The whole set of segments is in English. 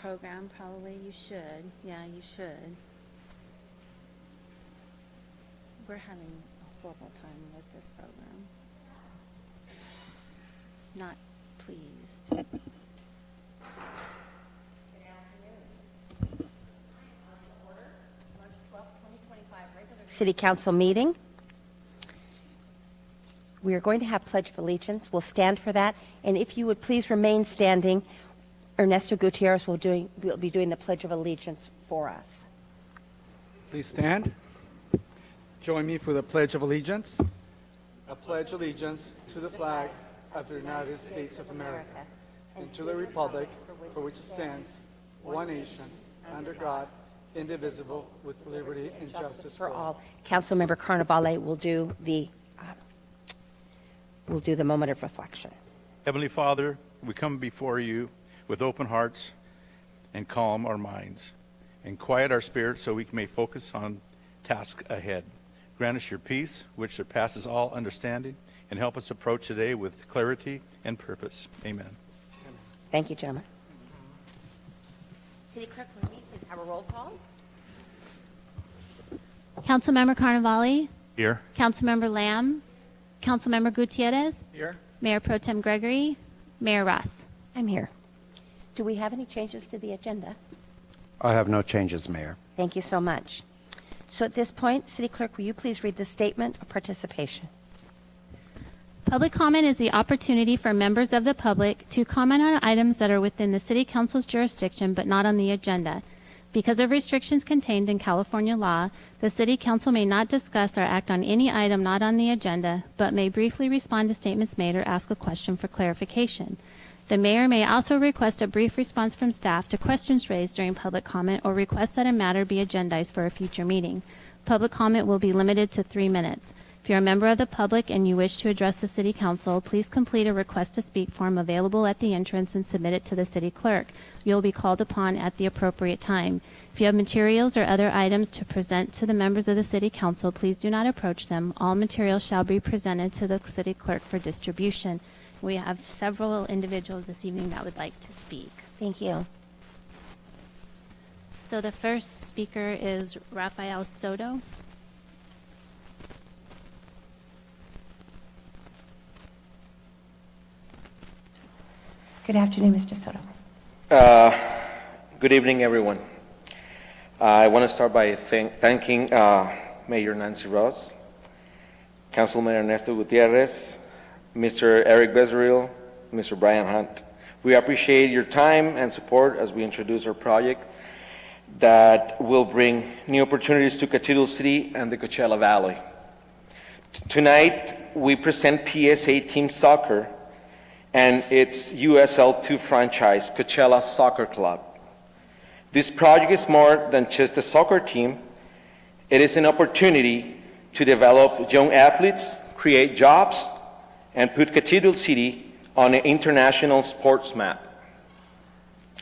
program, probably. You should. Yeah, you should. We're having a horrible time with this program. Not pleased. City Council meeting. We are going to have Pledge of Allegiance. We'll stand for that. And if you would please remain standing, Ernesto Gutierrez will be doing the Pledge of Allegiance for us. Please stand. Join me for the Pledge of Allegiance. I pledge allegiance to the flag of the United States of America and to the republic for which it stands, one nation, under God, indivisible, with liberty and justice For all, Councilmember Carnevale will do the moment of reflection. Heavenly Father, we come before you with open hearts and calm our minds and quiet our spirits so we may focus on task ahead. Grant us your peace, which surpasses all understanding, and help us approach today with clarity and purpose. Amen. Thank you, gentlemen. City Clerk, will you please have a roll call? Councilmember Carnevale, Here. Councilmember Lamb, Councilmember Gutierrez, Here. Mayor Pro Tem Gregory, Mayor Ross. I'm here. Do we have any changes to the agenda? I have no changes, Mayor. Thank you so much. So at this point, City Clerk, will you please read the statement of participation? Public comment is the opportunity for members of the public to comment on items that are within the City Council's jurisdiction but not on the agenda. Because of restrictions contained in California law, the City Council may not discuss or act on any item not on the agenda, but may briefly respond to statements made or ask a question for clarification. The mayor may also request a brief response from staff to questions raised during public comment or request that a matter be agendized for a future meeting. Public comment will be limited to 3 minutes. If you're a member of the public and you wish to address the City Council, please complete a request to speak form available at the entrance and submit it to the City Clerk. You'll be called upon at the appropriate time. If you have materials or other items to present to the members of the City Council, please do not approach them. All materials shall be presented to the City Clerk for distribution. We have several individuals this evening that would like to speak. Thank you. So the first speaker is Rafael Soto. Good afternoon, Mr. Soto. Good evening, everyone. I want to start by thanking Mayor Nancy Ross, Councilman Ernesto Gutierrez, Mr. Eric Bezeril, Mr. Brian Hunt. We appreciate your time and support as we introduce our project that will bring new opportunities to Cathedral City and the Coachella Valley. Tonight, we present PSA Team Soccer and its USL2 franchise, Coachella Soccer Club. This project is more than just a soccer team. It is an opportunity to develop young athletes, create jobs, and put Cathedral City on an international sports map.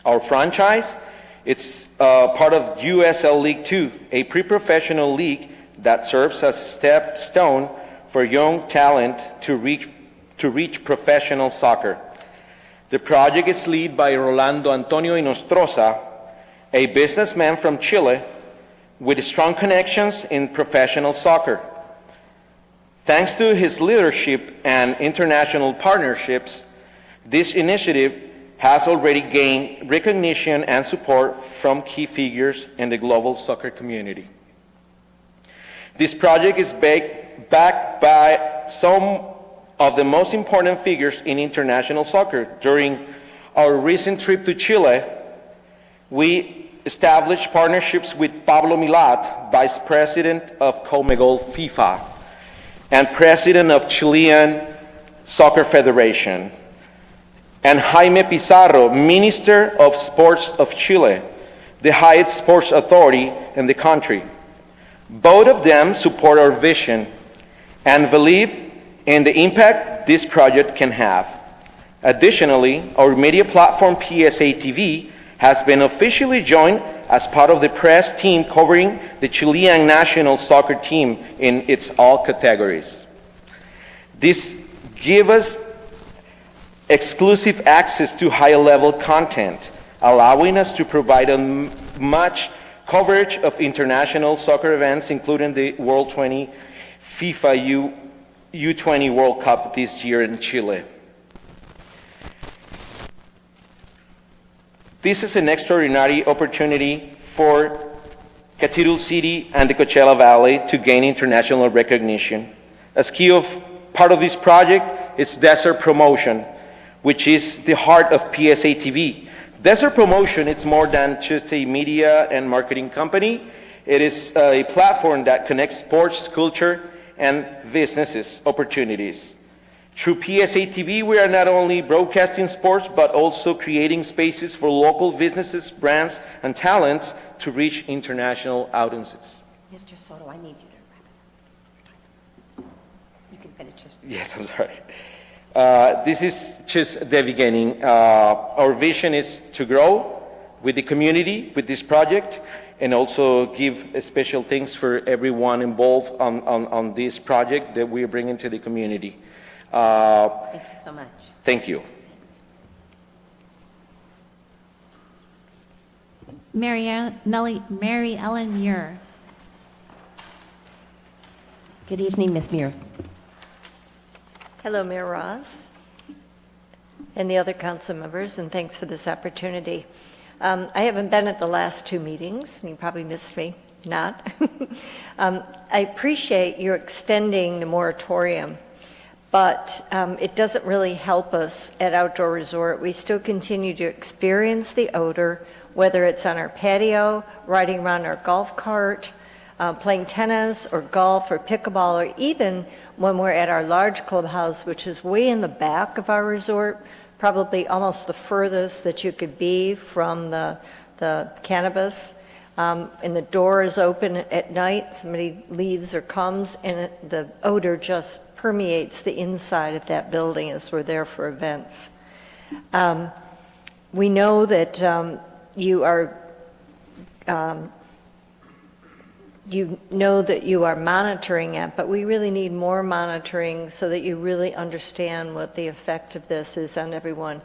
Our franchise, it's part of USL League 2, a pre-professional league that serves as a stepstone for young talent to reach professional soccer. The project is led by Rolando Antonio Inostroza, a businessman from Chile with strong connections in professional soccer. Thanks to his leadership and international partnerships, this initiative has already gained recognition and support from key figures in the global soccer community. This project is backed by some of the most important figures in international soccer. During our recent trip to Chile, we established partnerships with Pablo Milat, Vice President of CONMEBOL FIFA, and President of Chilean Soccer Federation, and Jaime Pizarro, Minister of Sports of Chile, the highest sports authority in the country. Both of them support our vision and believe in the impact this project can have. Additionally, our media platform PSA TV has been officially joined as part of the press team covering the Chilean national soccer team in its all categories. This gives us exclusive access to high-level content allowing us to provide much coverage of international soccer events, including the World 20 FIFA U20 World Cup this year in Chile. This is an extraordinary opportunity for Cathedral City and the Coachella Valley to gain international recognition. As key part of this project is Desert Promotion, which is the heart of PSA TV. Desert Promotion, it's more than just a media and marketing company. It is a platform that connects sports, culture, and businesses opportunities. Through PSA TV, we are not only broadcasting sports, but also creating spaces for local businesses, brands, and talents to reach international audiences. Mr. Soto, I need you to wrap it up. You can finish this. Yes, I'm sorry. This is just the beginning. Our vision is to grow with the community, with this project, and also give special thanks for everyone involved on this project that we're bringing to the community. Thank you so much. Thank you. Mary Ellen Muir. Good evening, Ms. Muir. Hello, Mayor Ross, and the other council members, and thanks for this opportunity. I haven't been at the last two meetings, and you probably missed me, not. I appreciate you extending the moratorium, but it doesn't really help us at Outdoor Resort. We still continue to experience the odor, whether it's on our patio, riding around our golf cart, playing tennis or golf or pickleball, or even when we're at our large clubhouse, which is way in the back of our resort, probably almost the furthest that you could be from the cannabis. And the door is open at night, somebody leaves or comes, and the odor just permeates the inside of that building as we're there for events. We know that you know that you are monitoring it, but we really need more monitoring so that you really understand what the effect of this is on everyone.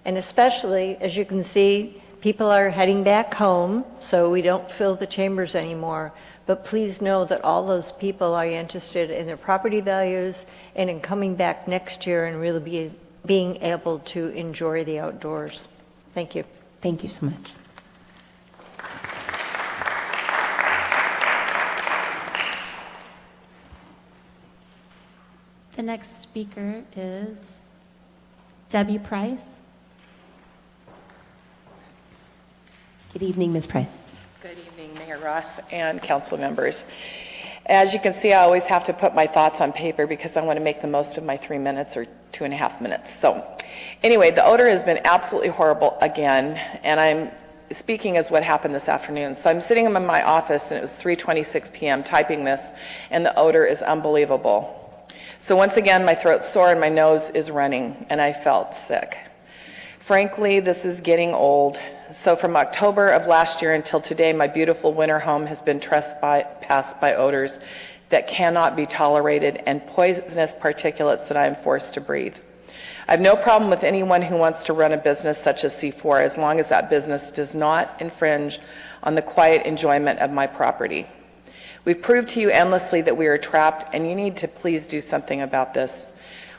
And especially, as you can see, people are heading back home, so we don't fill the chambers anymore. But please know that all those people are interested in their property values and in coming back next year and really being able to enjoy the outdoors. Thank you. Thank you so much. The next speaker is Debbie Price. Good evening, Ms. Price. Good evening, Mayor Ross and council members. As you can see, I always have to put my thoughts on paper because I want to make the most of my 3 minutes or 2.5 minutes. So anyway, the odor has been absolutely horrible again, and I'm speaking as what happened this afternoon. So I'm sitting in my office, and it was 3:26 p.m. typing this, and the odor is unbelievable. So once again, my throat's sore and my nose is running, and I felt sick. Frankly, this is getting old. So from October of last year until today, my beautiful winter home has been trespassed by odors that cannot be tolerated and poisonous particulates that I am forced to breathe. I have no problem with anyone who wants to run a business such as C4 as long as that business does not infringe on the quiet enjoyment of my property. We've proved to you endlessly that we are trapped, and you need to please do something about this.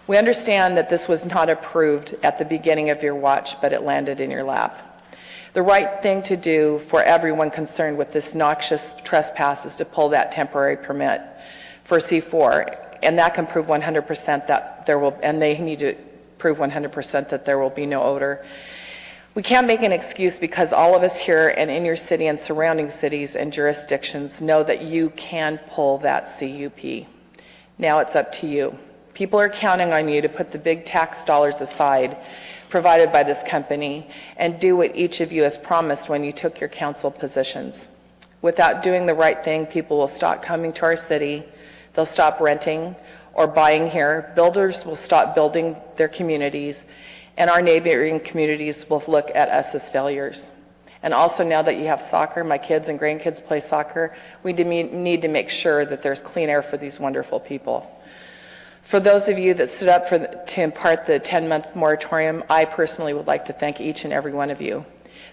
We understand that this was not approved at the beginning of your watch, but it landed in your lap. The right thing to do for everyone concerned with this noxious trespass is to pull that temporary permit for C4, and that can prove 100% that there will, and they need to prove 100% that there will be no odor. We can't make an excuse because all of us here and in your city and surrounding cities and jurisdictions know that you can pull that CUP. Now it's up to you. People are counting on you to put the big tax dollars aside provided by this company and do what each of you has promised when you took your council positions. Without doing the right thing, people will stop coming to our city, they'll stop renting or buying here, builders will stop building their communities, and our neighboring communities will look at us as failures. And also now that you have soccer, my kids and grandkids play soccer, we need to make sure that there's clean air for these wonderful people. For those of you that stood up to impart the 10-month moratorium, I personally would like to thank each and every one of you.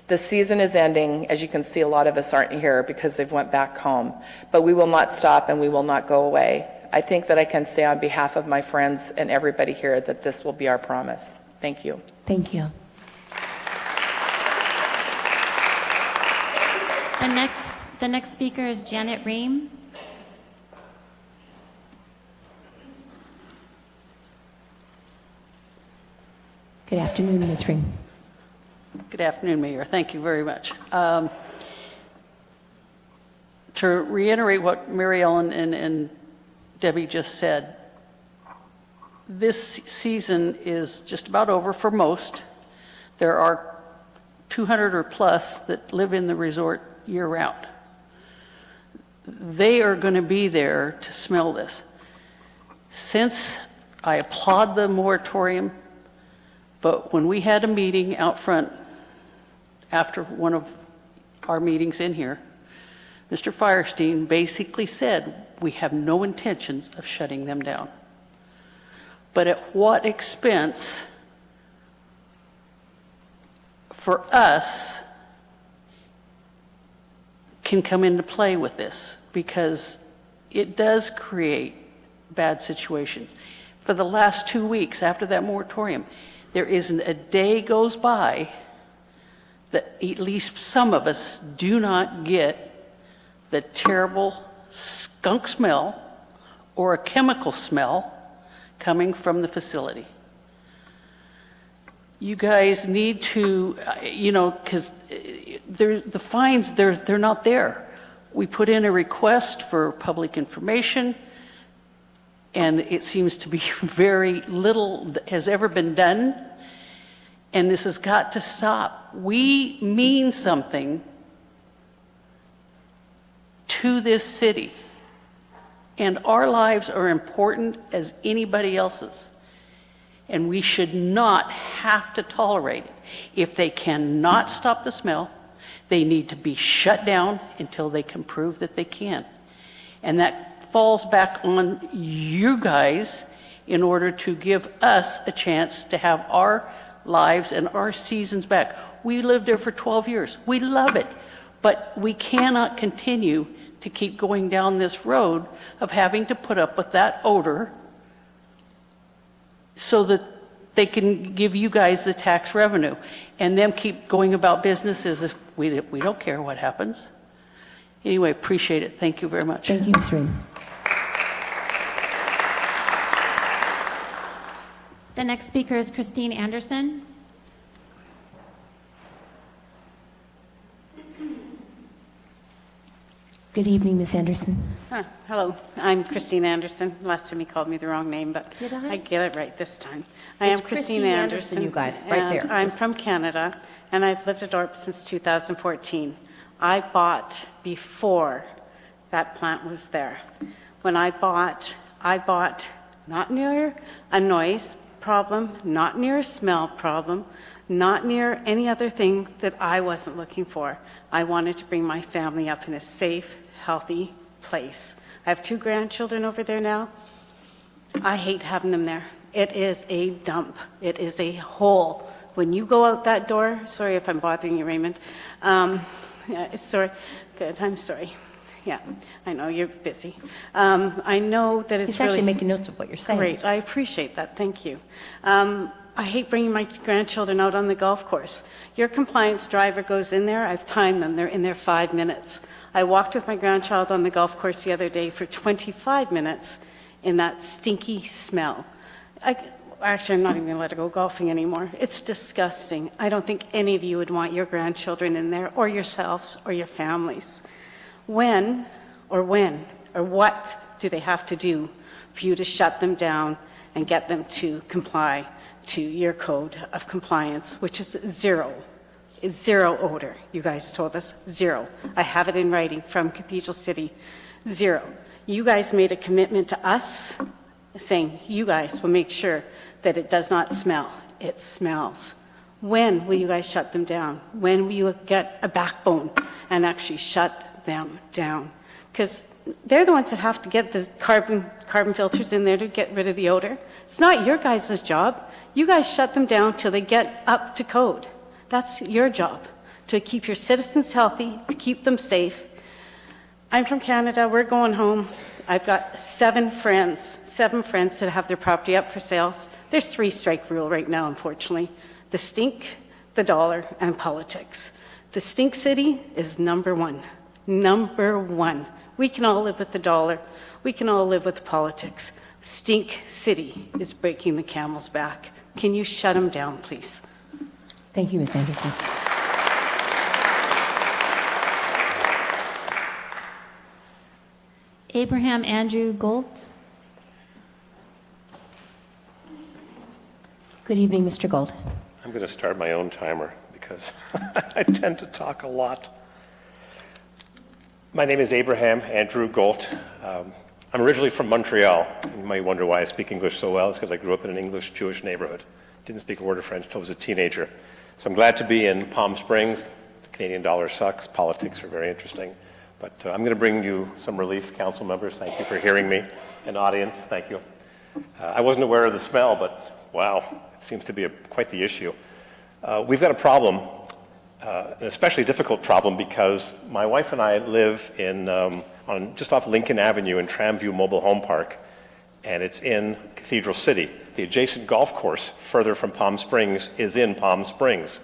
The season is ending. As you can see, a lot of us aren't here because they've went back home. But we will not stop and we will not go away. I think that I can say on behalf of my friends and everybody here that this will be our promise. Thank you. Thank you. The next speaker is Janet Ream. Good afternoon, Ms. Ring. Good afternoon, Mayor. Thank you very much. To reiterate what Mary Ellen and Debbie just said, this season is just about over for most. There are 200 or plus that live in the resort year-round. They are going to be there to smell this. Since I applaud the moratorium, but when we had a meeting out front after one of our meetings in here, Mr. Firestein basically said, we have no intentions of shutting them down. But at what expense for us can come into play with this, because it does create bad situations. For the last 2 weeks after that moratorium, there isn't a day goes by that at least some of us do not get the terrible skunk smell or a chemical smell coming from the facility. You guys need to, because the fines, they're not there. We put in a request for public information, and it seems to be very little that has ever been done, and this has got to stop. We mean something to this city, and our lives are important as anybody else's, and we should not have to tolerate it. If they cannot stop the smell, they need to be shut down until they can prove that they can. And that falls back on you guys in order to give us a chance to have our lives and our seasons back. We lived there for 12 years. We love it. But we cannot continue to keep going down this road of having to put up with that odor so that they can give you guys the tax revenue, and them keep going about business as if we don't care what happens. Anyway, appreciate it. Thank you very much. Thank you, Ms. Ring. The next speaker is Christine Anderson. Good evening, Ms. Anderson. Hello, I'm Christine Anderson. Last time you called me the wrong name, but Did I? I get it right this time. I am It's Christine Christine Anderson. Anderson, you guys, right and there. I'm from Canada, and I've lived at Dorp since 2014. I bought before that plant was there. When I bought not near a noise problem, not near a smell problem, not near any other thing that I wasn't looking for. I wanted to bring my family up in a safe, healthy place. I have 2 grandchildren over there now. I hate having them there. It is a dump. It is a hole. When you go out that door, sorry if I'm bothering you, Raymond. Sorry. Good, I'm sorry. Yeah, I know you're busy. I know that it's He's actually really making notes of what you're saying. great. I appreciate that. Thank you. I hate bringing my grandchildren out on the golf course. Your compliance driver goes in there. I've timed them. They're in there 5 minutes. I walked with my grandchild on the golf course the other day for 25 minutes in that stinky smell. Actually, I'm not even going to let her go golfing anymore. It's disgusting. I don't think any of you would want your grandchildren in there, or yourselves, or your families. When or what do they have to do for you to shut them down and get them to comply to your code of compliance, which is zero? It's zero odor. You guys told us zero. I have it in writing from Cathedral City. Zero. You guys made a commitment to us saying you guys will make sure that it does not smell. It smells. When will you guys shut them down? When will you get a backbone and actually shut them down? Because they're the ones that have to get the carbon filters in there to get rid of the odor. It's not your guys' job. You guys shut them down till they get up to code. That's your job. to keep your citizens healthy, to keep them safe. I'm from Canada. We're going home. I've got 7 friends that have their property up for sales. There's 3-strike rule right now, unfortunately. The stink, the dollar, and politics. The stink city is number 1. Number 1. We can all live with the dollar. We can all live with politics. Stink city is breaking the camel's back. Can you shut them down, please? Thank you, Ms. Anderson. Abraham Andrew Gold. Good evening, Mr. Gold. I'm going to start my own timer because I tend to talk a lot. My name is Abraham Andrew Galt. I'm originally from Montreal. You might wonder why I speak English so well. It's because I grew up in an English Jewish neighborhood. Didn't speak a word of French until I was a teenager. So I'm glad to be in Palm Springs. The Canadian dollar sucks. Politics are very interesting. But I'm going to bring you some relief, council members. Thank you for hearing me. And audience, thank you. I wasn't aware of the smell, but wow, it seems to be quite the issue. We've got a problem, an especially difficult problem, because my wife and I live in just off Lincoln Avenue in Tramview Mobile Home Park, and it's in Cathedral City. The adjacent golf course further from Palm Springs is in Palm Springs.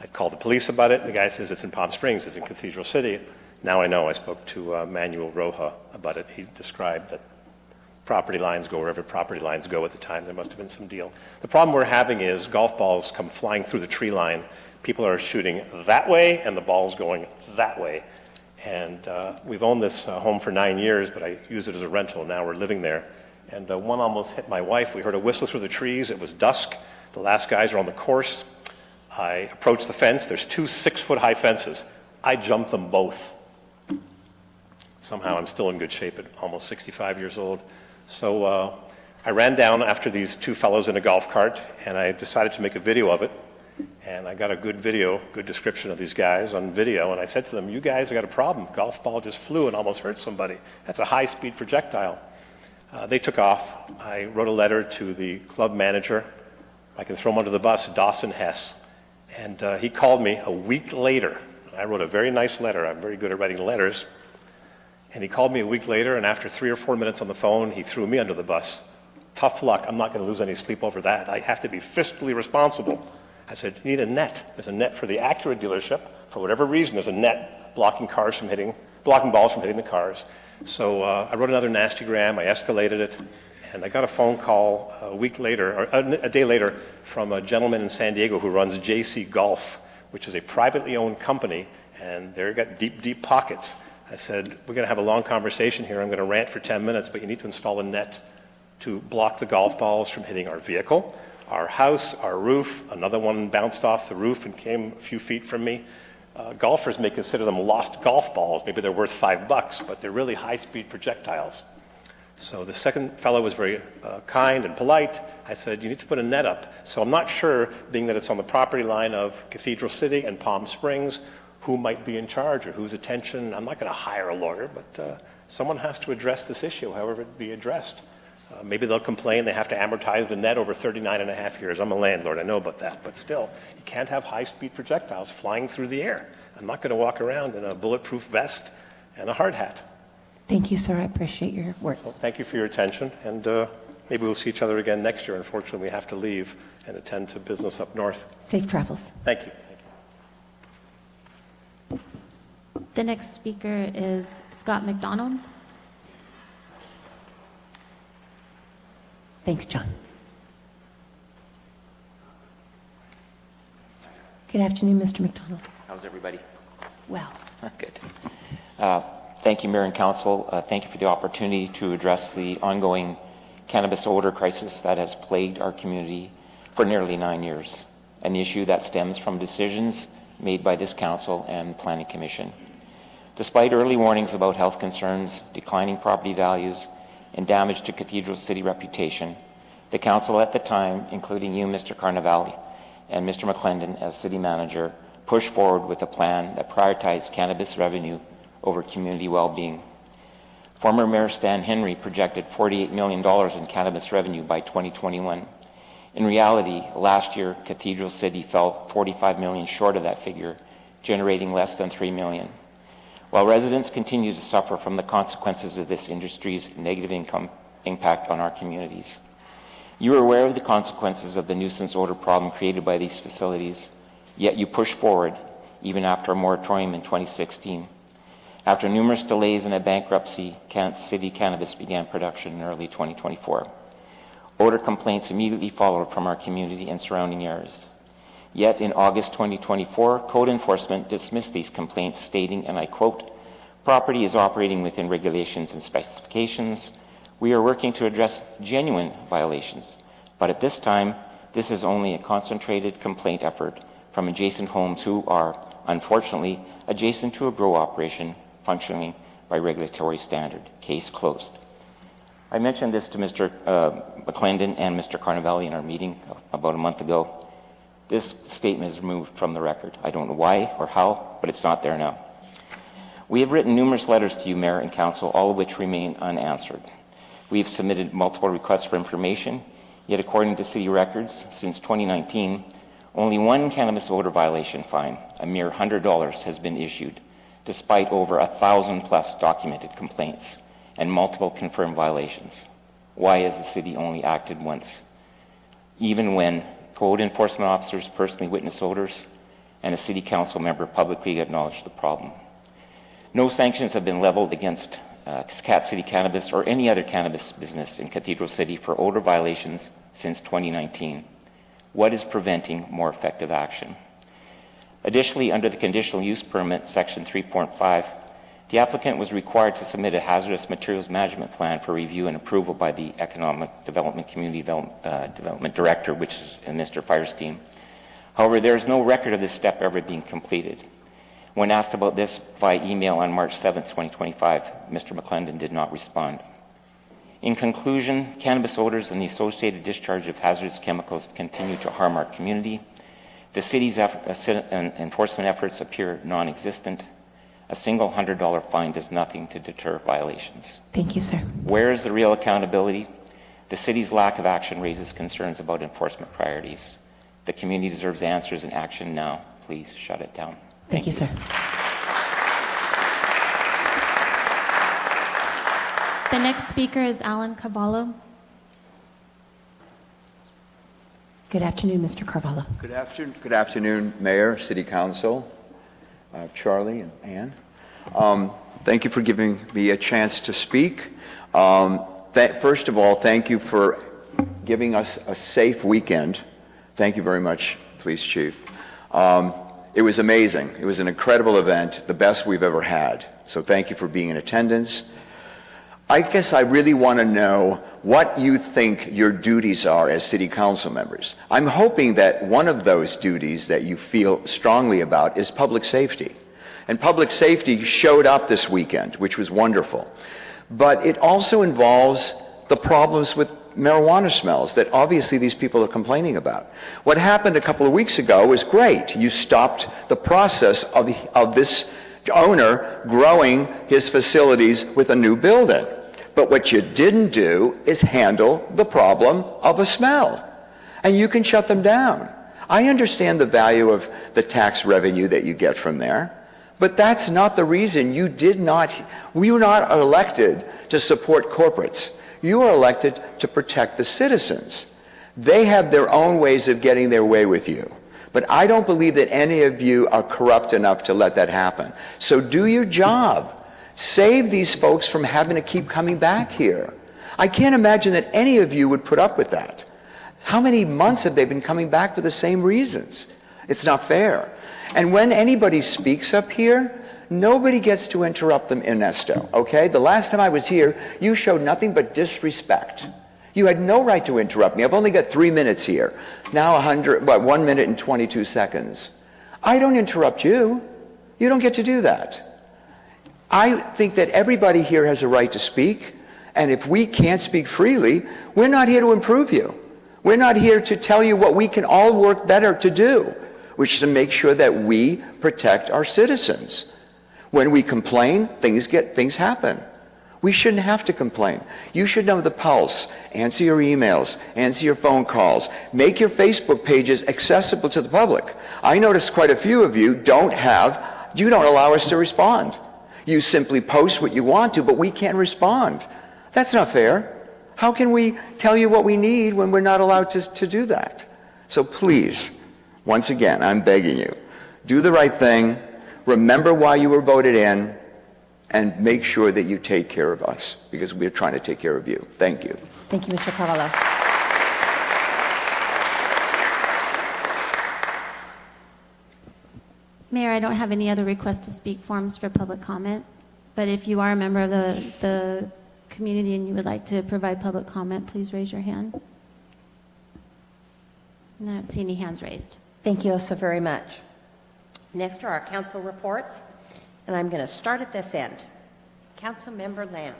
I called the police about it. The guy says it's in Palm Springs, it's in Cathedral City. Now I know. I spoke to Manuel Roja about it. He described that property lines go wherever property lines go at the time. There must have been some deal. The problem we're having is golf balls come flying through the tree line. People are shooting that way, and the ball's going that way. And we've owned this home for 9 years, but I used it as a rental. Now we're living there. And one almost hit my wife. We heard a whistle through the trees. It was dusk. The last guys are on the course. I approached the fence. There's 2 6-foot-high fences. I jumped them both. Somehow I'm still in good shape at almost 65 years old. So I ran down after these 2 fellows in a golf cart, and I decided to make a video of it. And I got a good description of these guys on video, and I said to them, you guys have got a problem. Golf ball just flew and almost hurt somebody. That's a high-speed projectile. They took off. I wrote a letter to the club manager. I can throw him under the bus, Dawson Hess. And he called me a week later. I wrote a very nice letter. I'm very good at writing letters. And he called me a week later, and after 3 or 4 minutes on the phone, he threw me under the bus. Tough luck. I'm not going to lose any sleep over that. I have to be fiscally responsible. I said, you need a net. There's a net for the Acura dealership. For whatever reason, there's a net blocking balls from hitting the cars. So I wrote another nastygram. I escalated it. And I got a phone call a day later, from a gentleman in San Diego who runs JC Golf, which is a privately owned company, and they've got deep, deep pockets. I said, we're going to have a long conversation here. I'm going to rant for 10 minutes, but you need to install a net to block the golf balls from hitting our vehicle, our house, our roof. Another one bounced off the roof and came a few feet from me. Golfers may consider them lost golf balls. Maybe they're worth $5, but they're really high-speed projectiles. So the second fellow was very kind and polite. I said, you need to put a net up. So I'm not sure, being that it's on the property line of Cathedral City and Palm Springs, who might be in charge or whose attention. I'm not going to hire a lawyer, but someone has to address this issue, however it be addressed. Maybe they'll complain they have to amortize the net over 39 and a half years. I'm a landlord, I know about that, but still, you can't have high-speed projectiles flying through the air. I'm not going to walk around in a bulletproof vest and a hard hat. Thank you, sir. I appreciate your words. So thank you for your attention, and maybe we'll see each other again next year. Unfortunately, we have to leave and attend to business up north. Safe travels. Thank you. The next speaker is Scott McDonald. Thanks, John. Good afternoon, Mr. McDonald. How's everybody? Well. Good. Thank you, Mayor and Council. Thank you for the opportunity to address the ongoing cannabis odor crisis that has plagued our community for nearly 9 years, an issue that stems from decisions made by this Council and Planning Commission. Despite early warnings about health concerns, declining property values, and damage to Cathedral City reputation, the Council at the time, including you, Mr. Carnevale, and Mr. McClendon as City Manager, pushed forward with a plan that prioritized cannabis revenue over community well-being. Former Mayor Stan Henry projected $48 million in cannabis revenue by 2021. In reality, last year, Cathedral City fell $45 million short of that figure generating less than $3 million. While residents continue to suffer from the consequences of this industry's negative impact on our communities. You are aware of the consequences of the nuisance odor problem created by these facilities, yet you push forward even after a moratorium in 2016. After numerous delays and a bankruptcy, City Cannabis began production in early 2024. Odor complaints immediately followed from our community and surrounding areas. Yet in August 2024, code enforcement dismissed these complaints, stating, and I quote, "Property is operating within regulations and specifications. We are working to address genuine violations, but at this time, this is only a concentrated complaint effort from adjacent homes who are, unfortunately, adjacent to a grow operation functioning by regulatory standard. Case closed." I mentioned this to Mr. McClendon and Mr. Carnevale in our meeting about a month ago. This statement is removed from the record. I don't know why or how, but it's not there now. We have written numerous letters to you, Mayor and Council, all of which remain unanswered. We have submitted multiple requests for information, yet according to city records, since 2019, only one cannabis odor violation fine, a mere $100, has been issued, despite over 1,000+ documented complaints and multiple confirmed violations. Why has the city only acted once? Even when code enforcement officers personally witness odors and a city council member publicly acknowledged the problem. No sanctions have been leveled against Cat City Cannabis or any other cannabis business in Cathedral City for odor violations since 2019. What is preventing more effective action? Additionally, under the conditional use permit, section 3.5, the applicant was required to submit a hazardous materials management plan for review and approval by the Economic Development Community Development Director, which is Mr. Firestein. However, there is no record of this step ever being completed. When asked about this via email on March 7, 2025, Mr. McClendon did not respond. In conclusion, cannabis odors and the associated discharge of hazardous chemicals continue to harm our community. The city's enforcement efforts appear non-existent. A single $100 fine does nothing to deter violations. Thank you, sir. Where is the real accountability? The city's lack of action raises concerns about enforcement priorities. The community deserves answers and action now. Please shut it down. Thank you, sir. The next speaker is Alan Cavallo. Good afternoon, Mr. Carvalho. Good afternoon, Mayor, City Council, Charlie and Ann. Thank you for giving me a chance to speak. First of all, thank you for giving us a safe weekend. Thank you very much, Police Chief. It was amazing. It was an incredible event, the best we've ever had. So thank you for being in attendance. I guess I really want to know what you think your duties are as city council members. I'm hoping that one of those duties that you feel strongly about is public safety. And public safety showed up this weekend, which was wonderful. But it also involves the problems with marijuana smells that obviously these people are complaining about. What happened a couple of weeks ago was great. You stopped the process of this owner growing his facilities with a new building. But what you didn't do is handle the problem of a smell. And you can shut them down. I understand the value of the tax revenue that you get from there, but that's not the reason you were not elected to support corporates. You are elected to protect the citizens. They have their own ways of getting their way with you. But I don't believe that any of you are corrupt enough to let that happen. So do your job. Save these folks from having to keep coming back here. I can't imagine that any of you would put up with that. How many months have they been coming back for the same reasons? It's not fair. And when anybody speaks up here, nobody gets to interrupt them, Ernesto, okay? The last time I was here, you showed nothing but disrespect. You had no right to interrupt me. I've only got 3 minutes here. Now 1 minute and 22 seconds. I don't interrupt you. You don't get to do that. I think that everybody here has a right to speak, and if we can't speak freely, we're not here to improve you. We're not here to tell you what we can all work better to do, which is to make sure that we protect our citizens. When we complain, things happen. We shouldn't have to complain. You should know the pulse. Answer your emails. Answer your phone calls. Make your Facebook pages accessible to the public. I notice quite a few of you don't allow us to respond. You simply post what you want to, but we can't respond. That's not fair. How can we tell you what we need when we're not allowed to do that? So please, once again, I'm begging you, do the right thing, remember why you were voted in, and make sure that you take care of us, because we're trying to take care of you. Thank you. Thank you, Mr. Carvalho. Mayor, I don't have any other request to speak forms for public comment, but if you are a member of the community and you would like to provide public comment, please raise your hand. And I don't see any hands raised. Thank you so very much. Next are our council reports, and I'm going to start at this end. Councilmember Lamb.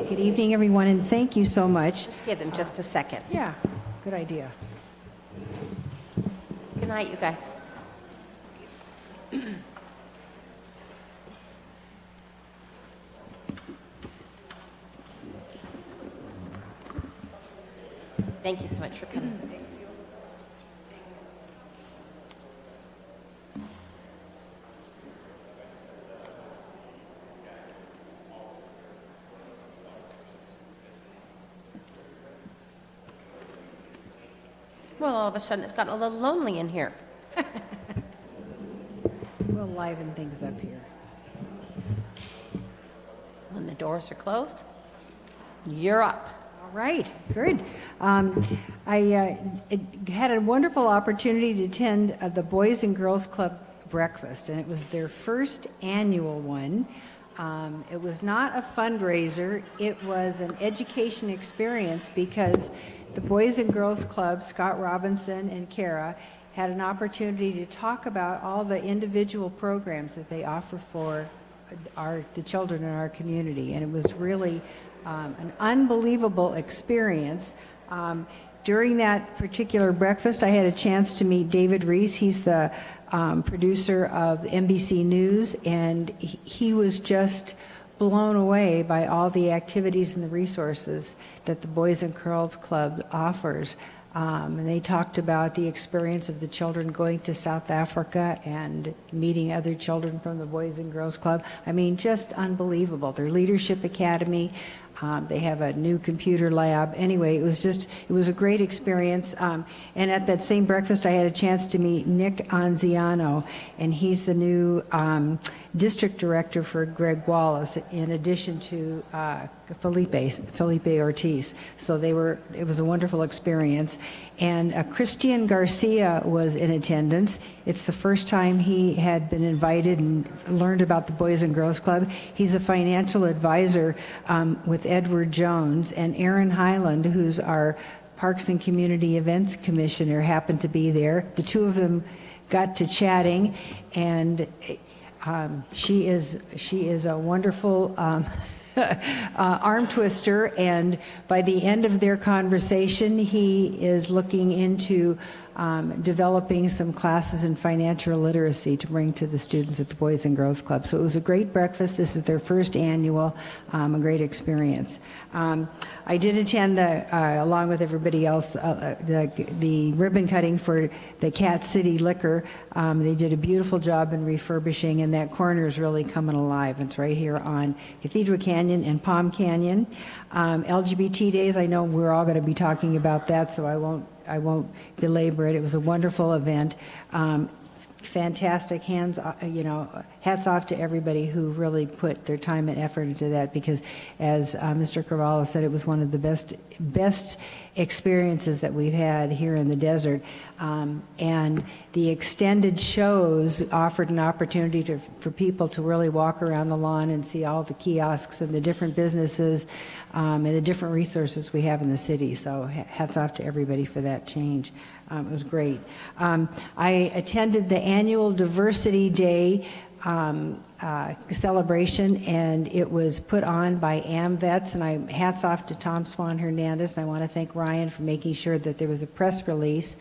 Good evening, everyone, and thank you so much. Let's give them just a second. Yeah, good idea. Good night, you guys. Thank you so much for coming. Well, all of a sudden, it's gotten a little lonely in here. We'll liven things up here. When the doors are closed, you're up. All right, good. I had a wonderful opportunity to attend the Boys and Girls Club breakfast, and it was their first annual one. It was not a fundraiser, it was an education experience because the Boys and Girls Club, Scott Robinson and Kara, had an opportunity to talk about all the individual programs that they offer for the children in our community, and it was really an unbelievable experience. During that particular breakfast, I had a chance to meet David Reese. He's the producer of NBC News, and he was just blown away by all the activities and the resources that the Boys and Girls Club offers. And they talked about the experience of the children going to South Africa and meeting other children from the Boys and Girls Club. I mean, just unbelievable. Their Leadership Academy, they have a new computer lab. Anyway, it was a great experience. And at that same breakfast, I had a chance to meet Nick Anziano, and he's the new district director for Greg Wallace, in addition to Felipe Ortiz. So it was a wonderful experience. And Christian Garcia was in attendance. It's the first time he had been invited and learned about the Boys and Girls Club. He's a financial advisor with Edward Jones, and Aaron Highland, who's our Parks and Community Events Commissioner, happened to be there. The two of them got to chatting, and she is a wonderful arm twister, and by the end of their conversation, he is looking into developing some classes in financial literacy to bring to the students at the Boys and Girls Club. So it was a great breakfast. This is their first annual, a great experience. I did attend, along with everybody else, the ribbon cutting for the Cat City Liquor. They did a beautiful job in refurbishing, and that corner is really coming alive. It's right here on Cathedral Canyon and Palm Canyon. LGBT Days, I know we're all going to be talking about that, so I won't belabor it. It was a wonderful event. Fantastic hats off to everybody who really put their time and effort into that, because as Mr. Carvalho said, it was one of the best experiences that we've had here in the desert. And the extended shows offered an opportunity for people to really walk around the lawn and see all the kiosks and the different businesses and the different resources we have in the city. So hats off to everybody for that change. It was great. I attended the annual Diversity Day celebration, and it was put on by AMVETS, and hats off to Tom Swan Hernandez, and I want to thank Ryan for making sure that there was a press release.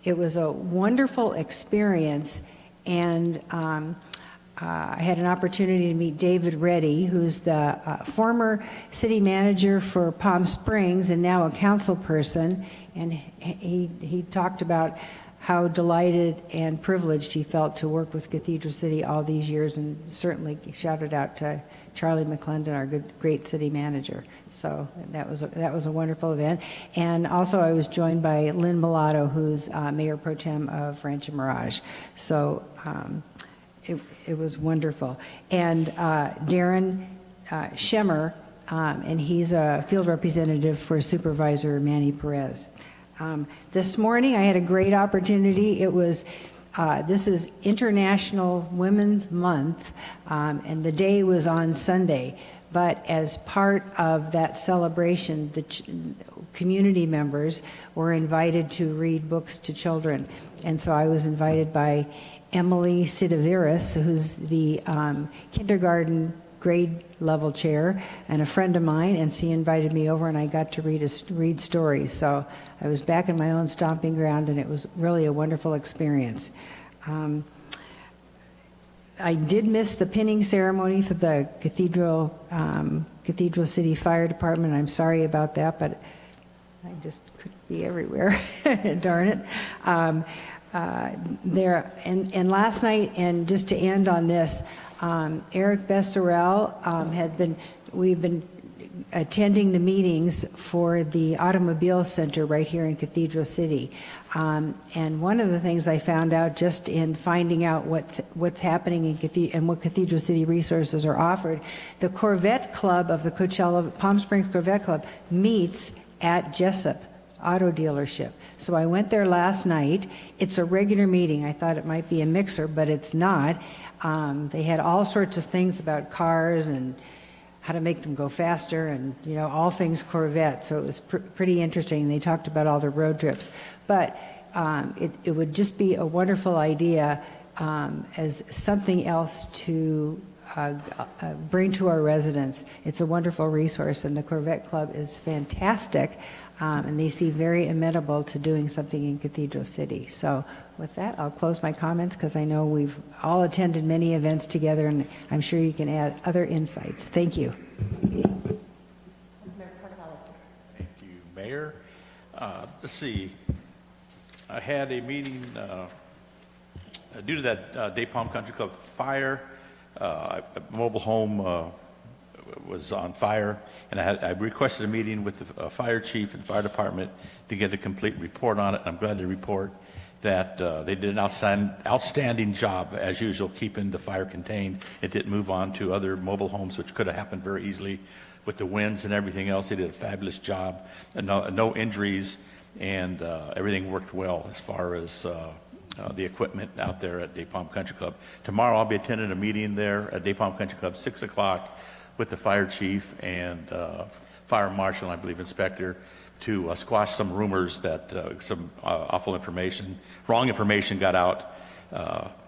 It was a wonderful experience, and I had an opportunity to meet David Reddy, who's the former city manager for Palm Springs and now a council person, and he talked about how delighted and privileged he felt to work with Cathedral City all these years, and certainly shouted out to Charlie McClendon, our great city manager. So that was a wonderful event. And also I was joined by Lynn Mulatto, who's Mayor Pro Tem of Rancho Mirage. So it was wonderful. And Darren Schemmer, and he's a field representative for Supervisor Manny Perez. This morning I had a great opportunity. It was, this is International Women's Month, and the day was on Sunday. But as part of that celebration, the community members were invited to read books to children. And so I was invited by Emily Sidaviris, who's the kindergarten grade level chair, and a friend of mine, and she invited me over, and I got to read stories. So I was back in my own stomping ground, and it was really a wonderful experience. I did miss the pinning ceremony for the Cathedral City Fire Department. I'm sorry about that, but I just couldn't be everywhere. Darn it. And last night, and just to end on this, Eric Besserell we've been attending the meetings for the Automobile Center right here in Cathedral City. And one of the things I found out just in finding out what's happening in and what Cathedral City resources are offered, the Corvette Club of the Coachella Palm Springs Corvette Club meets at Jessup Auto Dealership. So I went there last night. It's a regular meeting. I thought it might be a mixer, but it's not. They had all sorts of things about cars and how to make them go faster, and all things Corvette. So it was pretty interesting. They talked about all the road trips, but it would just be a wonderful idea as something else to bring to our residents. It's a wonderful resource, and the Corvette Club is fantastic, and they seem very amenable to doing something in Cathedral City. So with that, I'll close my comments, because I know we've all attended many events together, and I'm sure you can add other insights. Thank you. Thank you, Mayor. Let's see. I had a meeting due to that Day Palm Country Club fire. A mobile home was on fire, and I requested a meeting with the fire chief and fire department to get a complete report on it. I'm glad to report that they did an outstanding job, as usual, keeping the fire contained. It didn't move on to other mobile homes, which could have happened very easily with the winds and everything else. They did a fabulous job, and no injuries, and everything worked well as far as the equipment out there at Day Palm Country Club. Tomorrow I'll be attending a meeting there at Day Palm Country Club, 6 o'clock, with the fire chief and fire marshal, I believe, inspector, to squash some rumors that some awful information, wrong information got out,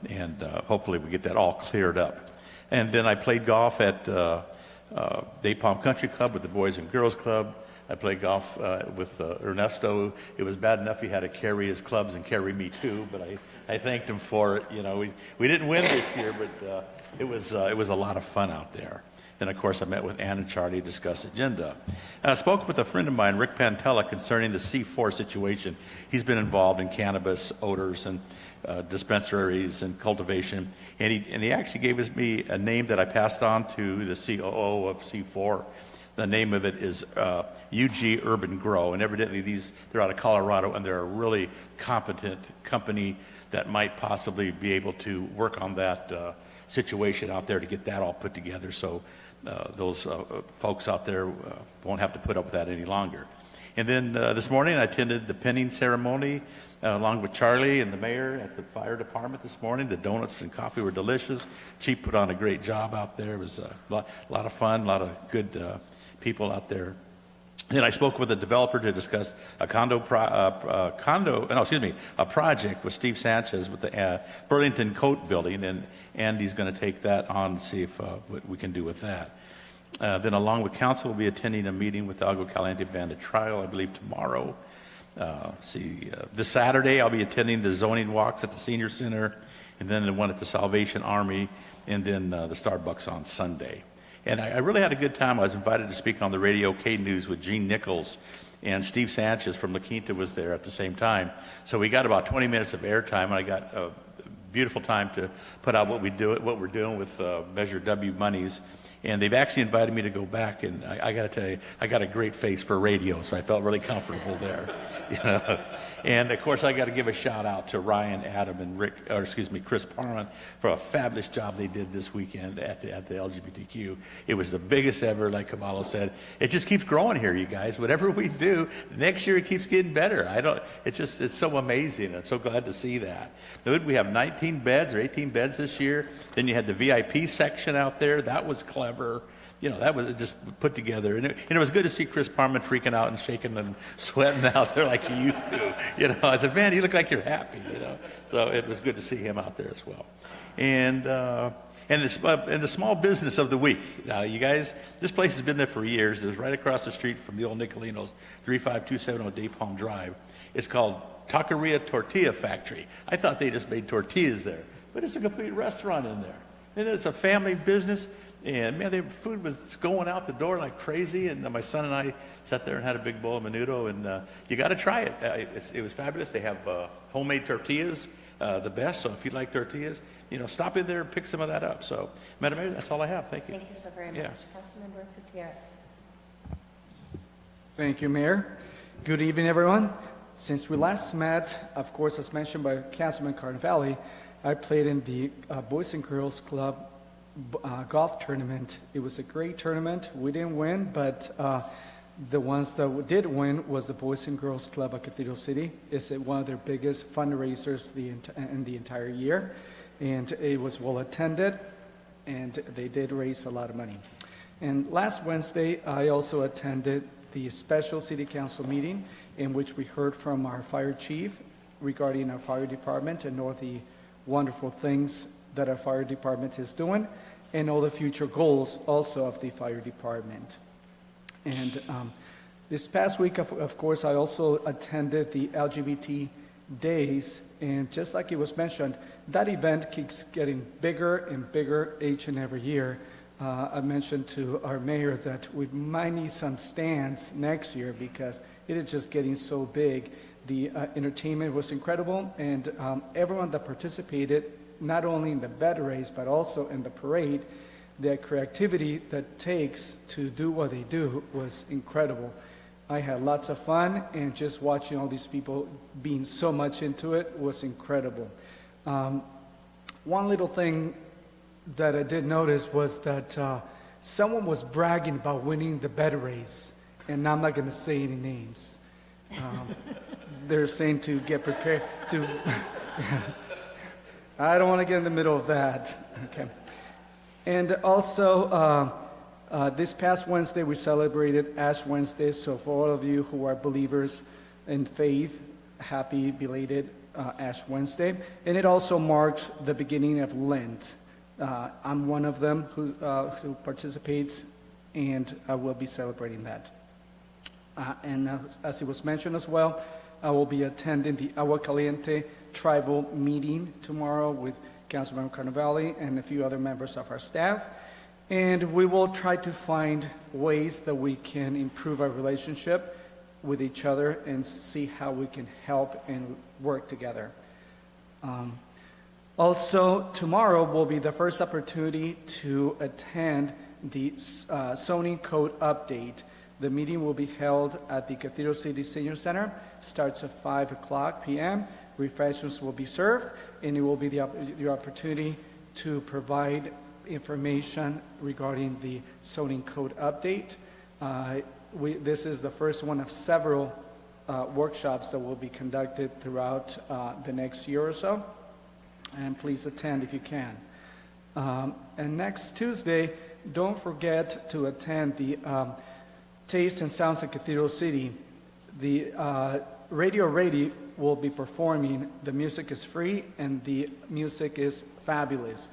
and hopefully we get that all cleared up. And then I played golf at Day Palm Country Club with the Boys and Girls Club. I played golf with Ernesto. It was bad enough he had to carry his clubs and carry me too, but I thanked him for it. We didn't win this year, but it was a lot of fun out there. Then, of course, I met with Ann and Charlie to discuss agenda. And I spoke with a friend of mine, Rick Pantella, concerning the C4 situation. He's been involved in cannabis, odors, and dispensaries and cultivation. And he actually gave me a name that I passed on to the COO of C4. The name of it is UG Urban Grow. And evidently they're out of Colorado, and they're a really competent company that might possibly be able to work on that situation out there to get that all put together. So those folks out there won't have to put up with that any longer. And then this morning I attended the pinning ceremony along with Charlie and the mayor at the fire department this morning. The donuts and coffee were delicious. Chief put on a great job out there. It was a lot of fun, a lot of good people out there. Then I spoke with a developer to discuss a project with Steve Sanchez with the Burlington Coat Building, and Andy's going to take that on and see if what we can do with that. Then along with council, we'll be attending a meeting with the Agua Caliente Bandit Trial, I believe tomorrow. This Saturday, I'll be attending the zoning walks at the Senior Center, and then the one at the Salvation Army, and then the Starbucks on Sunday. And I really had a good time. I was invited to speak on the Radio K News with Gene Nichols, and Steve Sanchez from La Quinta was there at the same time. So we got about 20 minutes of airtime, and I got a beautiful time to put out what we're doing with Measure W monies. And they've actually invited me to go back, and I got to tell you, I got a great face for radio, so I felt really comfortable there. You know? And of course, I got to give a shout out to Ryan, Adam, and Chris Parman for a fabulous job they did this weekend at the LGBTQ. It was the biggest ever, like Cavallo said. It just keeps growing here, you guys. Whatever we do, next year it keeps getting better. It's so amazing. I'm so glad to see that. We have 19 beds or 18 beds this year. Then you had the VIP section out there. That was clever. You know, that was just put together. And it was good to see Chris Parman freaking out and shaking and sweating out there like he used to. You know, I said, man, you look like you're happy, you know. So it was good to see him out there as well. And the small business of the week. Now, you guys, this place has been there for years. It was right across the street from the old Nicolino's, 35270 Day Palm Drive. It's called Taqueria Tortilla Factory. I thought they just made tortillas there, but it's a complete restaurant in there. And it's a family business. And man, their food was going out the door like crazy. And my son and I sat there and had a big bowl of menudo. And you got to try it. It was fabulous. They have homemade tortillas, the best. So if you like tortillas, you know, stop in there and pick some of that up. So, Madam Mayor, that's all I have. Thank you. Thank you so very much. Councilmember Gutierrez. Thank you, Mayor. Good evening, everyone. Since we last met, of course, as mentioned by Councilman Carnevale, I played in the Boys and Girls Club golf tournament. It was a great tournament. We didn't win, but the ones that did win was the Boys and Girls Club at Cathedral City. It's one of their biggest fundraisers in the entire year, and it was well attended, and they did raise a lot of money. And last Wednesday, I also attended the special city council meeting in which we heard from our fire chief regarding our fire department and all the wonderful things that our fire department is doing and all the future goals also of the fire department. And this past week, of course, I also attended the LGBT Days, and just like it was mentioned, that event keeps getting bigger and bigger each and every year. I mentioned to our mayor that we might need some stands next year because it is just getting so big. The entertainment was incredible, and everyone that participated, not only in the bed race, but also in the parade, the creativity that takes to do what they do was incredible. I had lots of fun, and just watching all these people being so much into it was incredible. One little thing that I did notice was that someone was bragging about winning the bed race, and I'm not going to say any names. They're saying to get prepared to... I don't want to get in the middle of that. Okay. And also, this past Wednesday, we celebrated Ash Wednesday. So for all of you who are believers in faith, happy belated Ash Wednesday. And it also marks the beginning of Lent. I'm one of them who participates, and I will be celebrating that. And as it was mentioned as well, I will be attending the Agua Caliente tribal meeting tomorrow with Councilmember Carnevale and a few other members of our staff. And we will try to find ways that we can improve our relationship with each other and see how we can help and work together. Also, tomorrow will be the first opportunity to attend the zoning code update. The meeting will be held at the Cathedral City Senior Center. Starts at 5 o'clock p.m. Refreshments will be served, and it will be the opportunity to provide information regarding the zoning code update. This is the first one of several workshops that will be conducted throughout the next year or so. And please attend if you can. And next Tuesday, don't forget to attend the Taste and Sounds in Cathedral City, the Radio Ready will be performing. The music is free and the music is fabulous.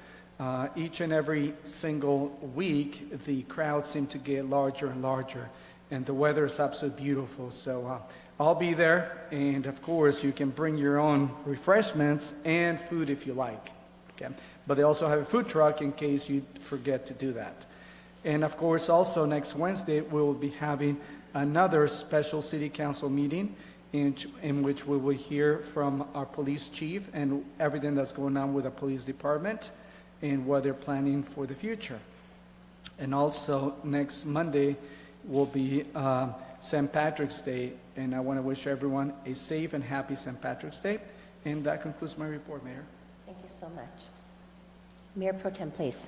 Each and every single week, the crowds seem to get larger and larger, and the weather is absolutely beautiful. So I'll be there, and of course, you can bring your own refreshments and food if you like. Okay? But they also have a food truck in case you forget to do that. And of course, also next Wednesday, we will be having another special city council meeting in which we will hear from our police chief and everything that's going on with the police department and what they're planning for the future. And also next Monday will be St. Patrick's Day, and I want to wish everyone a safe and happy St. Patrick's Day. And that concludes my report, Mayor. Thank you so much. Mayor Pro Tem, please.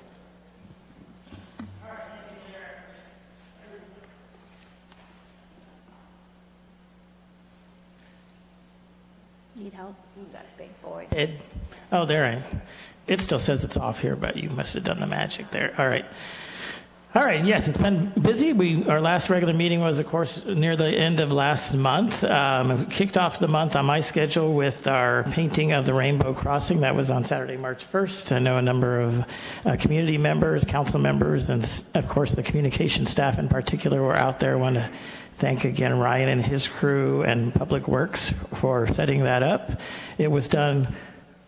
Need help? Oh, there it still says it's off here, but you must have done the magic there. All right. All right, yes, it's been busy. Our last regular meeting was, of course, near the end of last month. We kicked off the month on my schedule with our painting of the Rainbow Crossing. That was on Saturday, March 1st. I know a number of community members, council members, and, of course, the communication staff in particular were out there. I want to thank again Ryan and his crew and Public Works for setting that up. It was done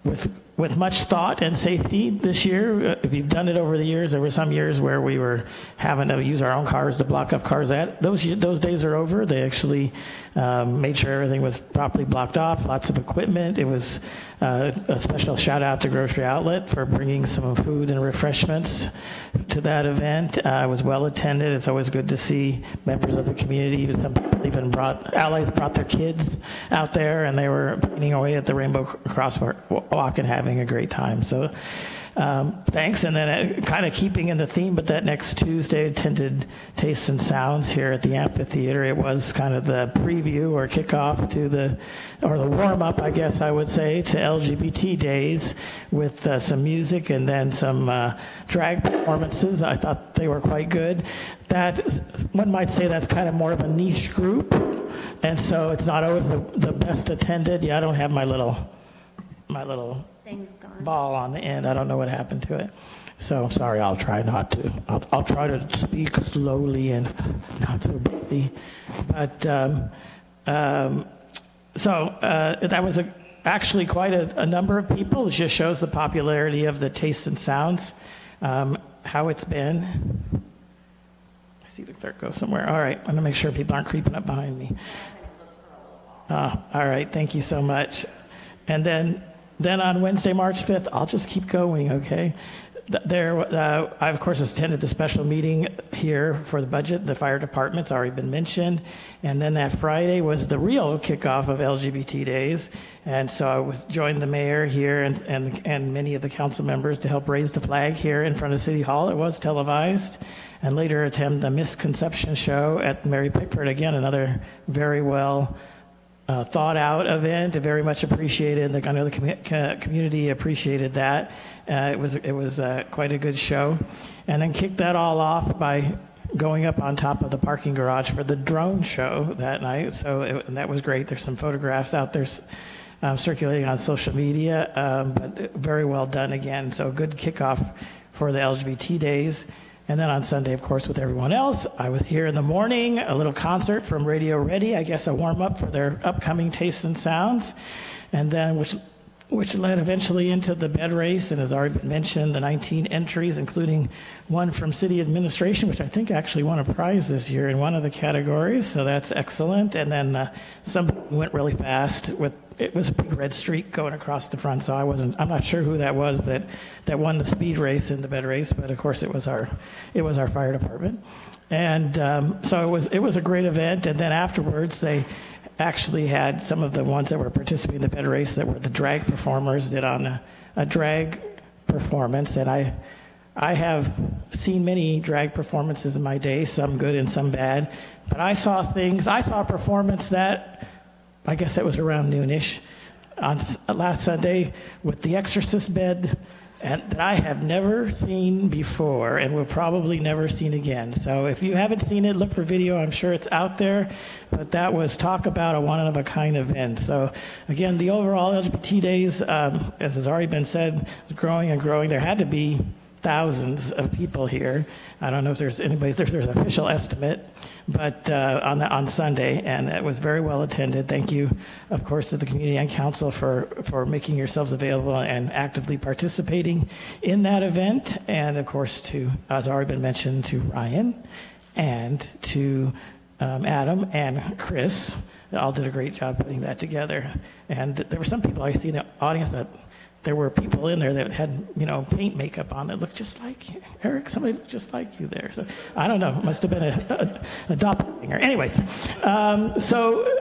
with much thought and safety this year. If you've done it over the years, there were some years where we were having to use our own cars to block off cars. Those days are over. They actually made sure everything was properly blocked off, lots of equipment. It was a special shout out to Grocery Outlet for bringing some food and refreshments to that event. It was well attended. It's always good to see members of the community. Some people even allies brought their kids out there, and they were painting away at the Rainbow Crosswalk and having a great time. So thanks. And then kind of keeping in the theme, but that next Tuesday attended Tastes and Sounds here at the amphitheater. It was kind of the preview or kickoff to the warm up, I guess I would say, to LGBT Days with some music and then some drag performances. I thought they were quite good. That one might say that's kind of more of a niche group, and so it's not always the best attended. Yeah, I don't have my little ball on the end. I don't know what happened to it. So I'm sorry, I'll try not to. I'll try to speak slowly and not so busy. But that was actually quite a number of people. It just shows the popularity of the Tastes and Sounds, how it's been. I see the clerk go somewhere. All right, I'm gonna make sure people aren't creeping up behind me. All right, thank you so much. And then on Wednesday, March 5th, I'll just keep going, okay? I, of course, attended the special meeting here for the budget. The fire department's already been mentioned. And then that Friday was the real kickoff of LGBT Days. And so I joined the mayor here and many of the council members to help raise the flag here in front of City Hall. It was televised. And later attend the Misconception show at Mary Pickford. Again, another very well thought out event, very much appreciated. I know the community appreciated that. It was quite a good show. And then kicked that all off by going up on top of the parking garage for the drone show that night. So that was great. There's some photographs out there circulating on social media, but very well done again. So a good kickoff for the LGBT Days. And then on Sunday, of course, with everyone else, I was here in the morning, a little concert from Radio Ready, I guess a warm-up for their upcoming Tastes and Sounds, and then which led eventually into the bed race, and has already been mentioned, the 19 entries, including one from City Administration, which I think actually won a prize this year in one of the categories, so that's excellent. And then some went really fast it was a big red streak going across the front, so I'm not sure who that was that won the speed race in the bed race, but of course it was our fire department. And so it was a great event. And then afterwards they actually had some of the ones that were participating in the bed race that were the drag performers did on a drag performance. And I have seen many drag performances in my day, some good and some bad, but I saw a performance that, I guess it was around noonish on last Sunday with the Exorcist bed and that I have never seen before and will probably never seen again. So if you haven't seen it, look for video. I'm sure it's out there. But that was talk about a one-of-a-kind event. So again, the overall LGBT Days, as has already been said, is growing and growing. There had to be thousands of people here. I don't know if there's anybody, if there's an official estimate, but on Sunday, and it was very well attended. Thank you, of course, to the Community and Council for making yourselves available and actively participating in that event, and of course to, as already been mentioned, to Ryan and to Adam and Chris. They all did a great job putting that together. And there were some people I see in the audience that there were people in there that had, paint makeup on that looked just like you. Eric, somebody looked just like you there. So I don't know, it must have been a doppelganger. Anyways,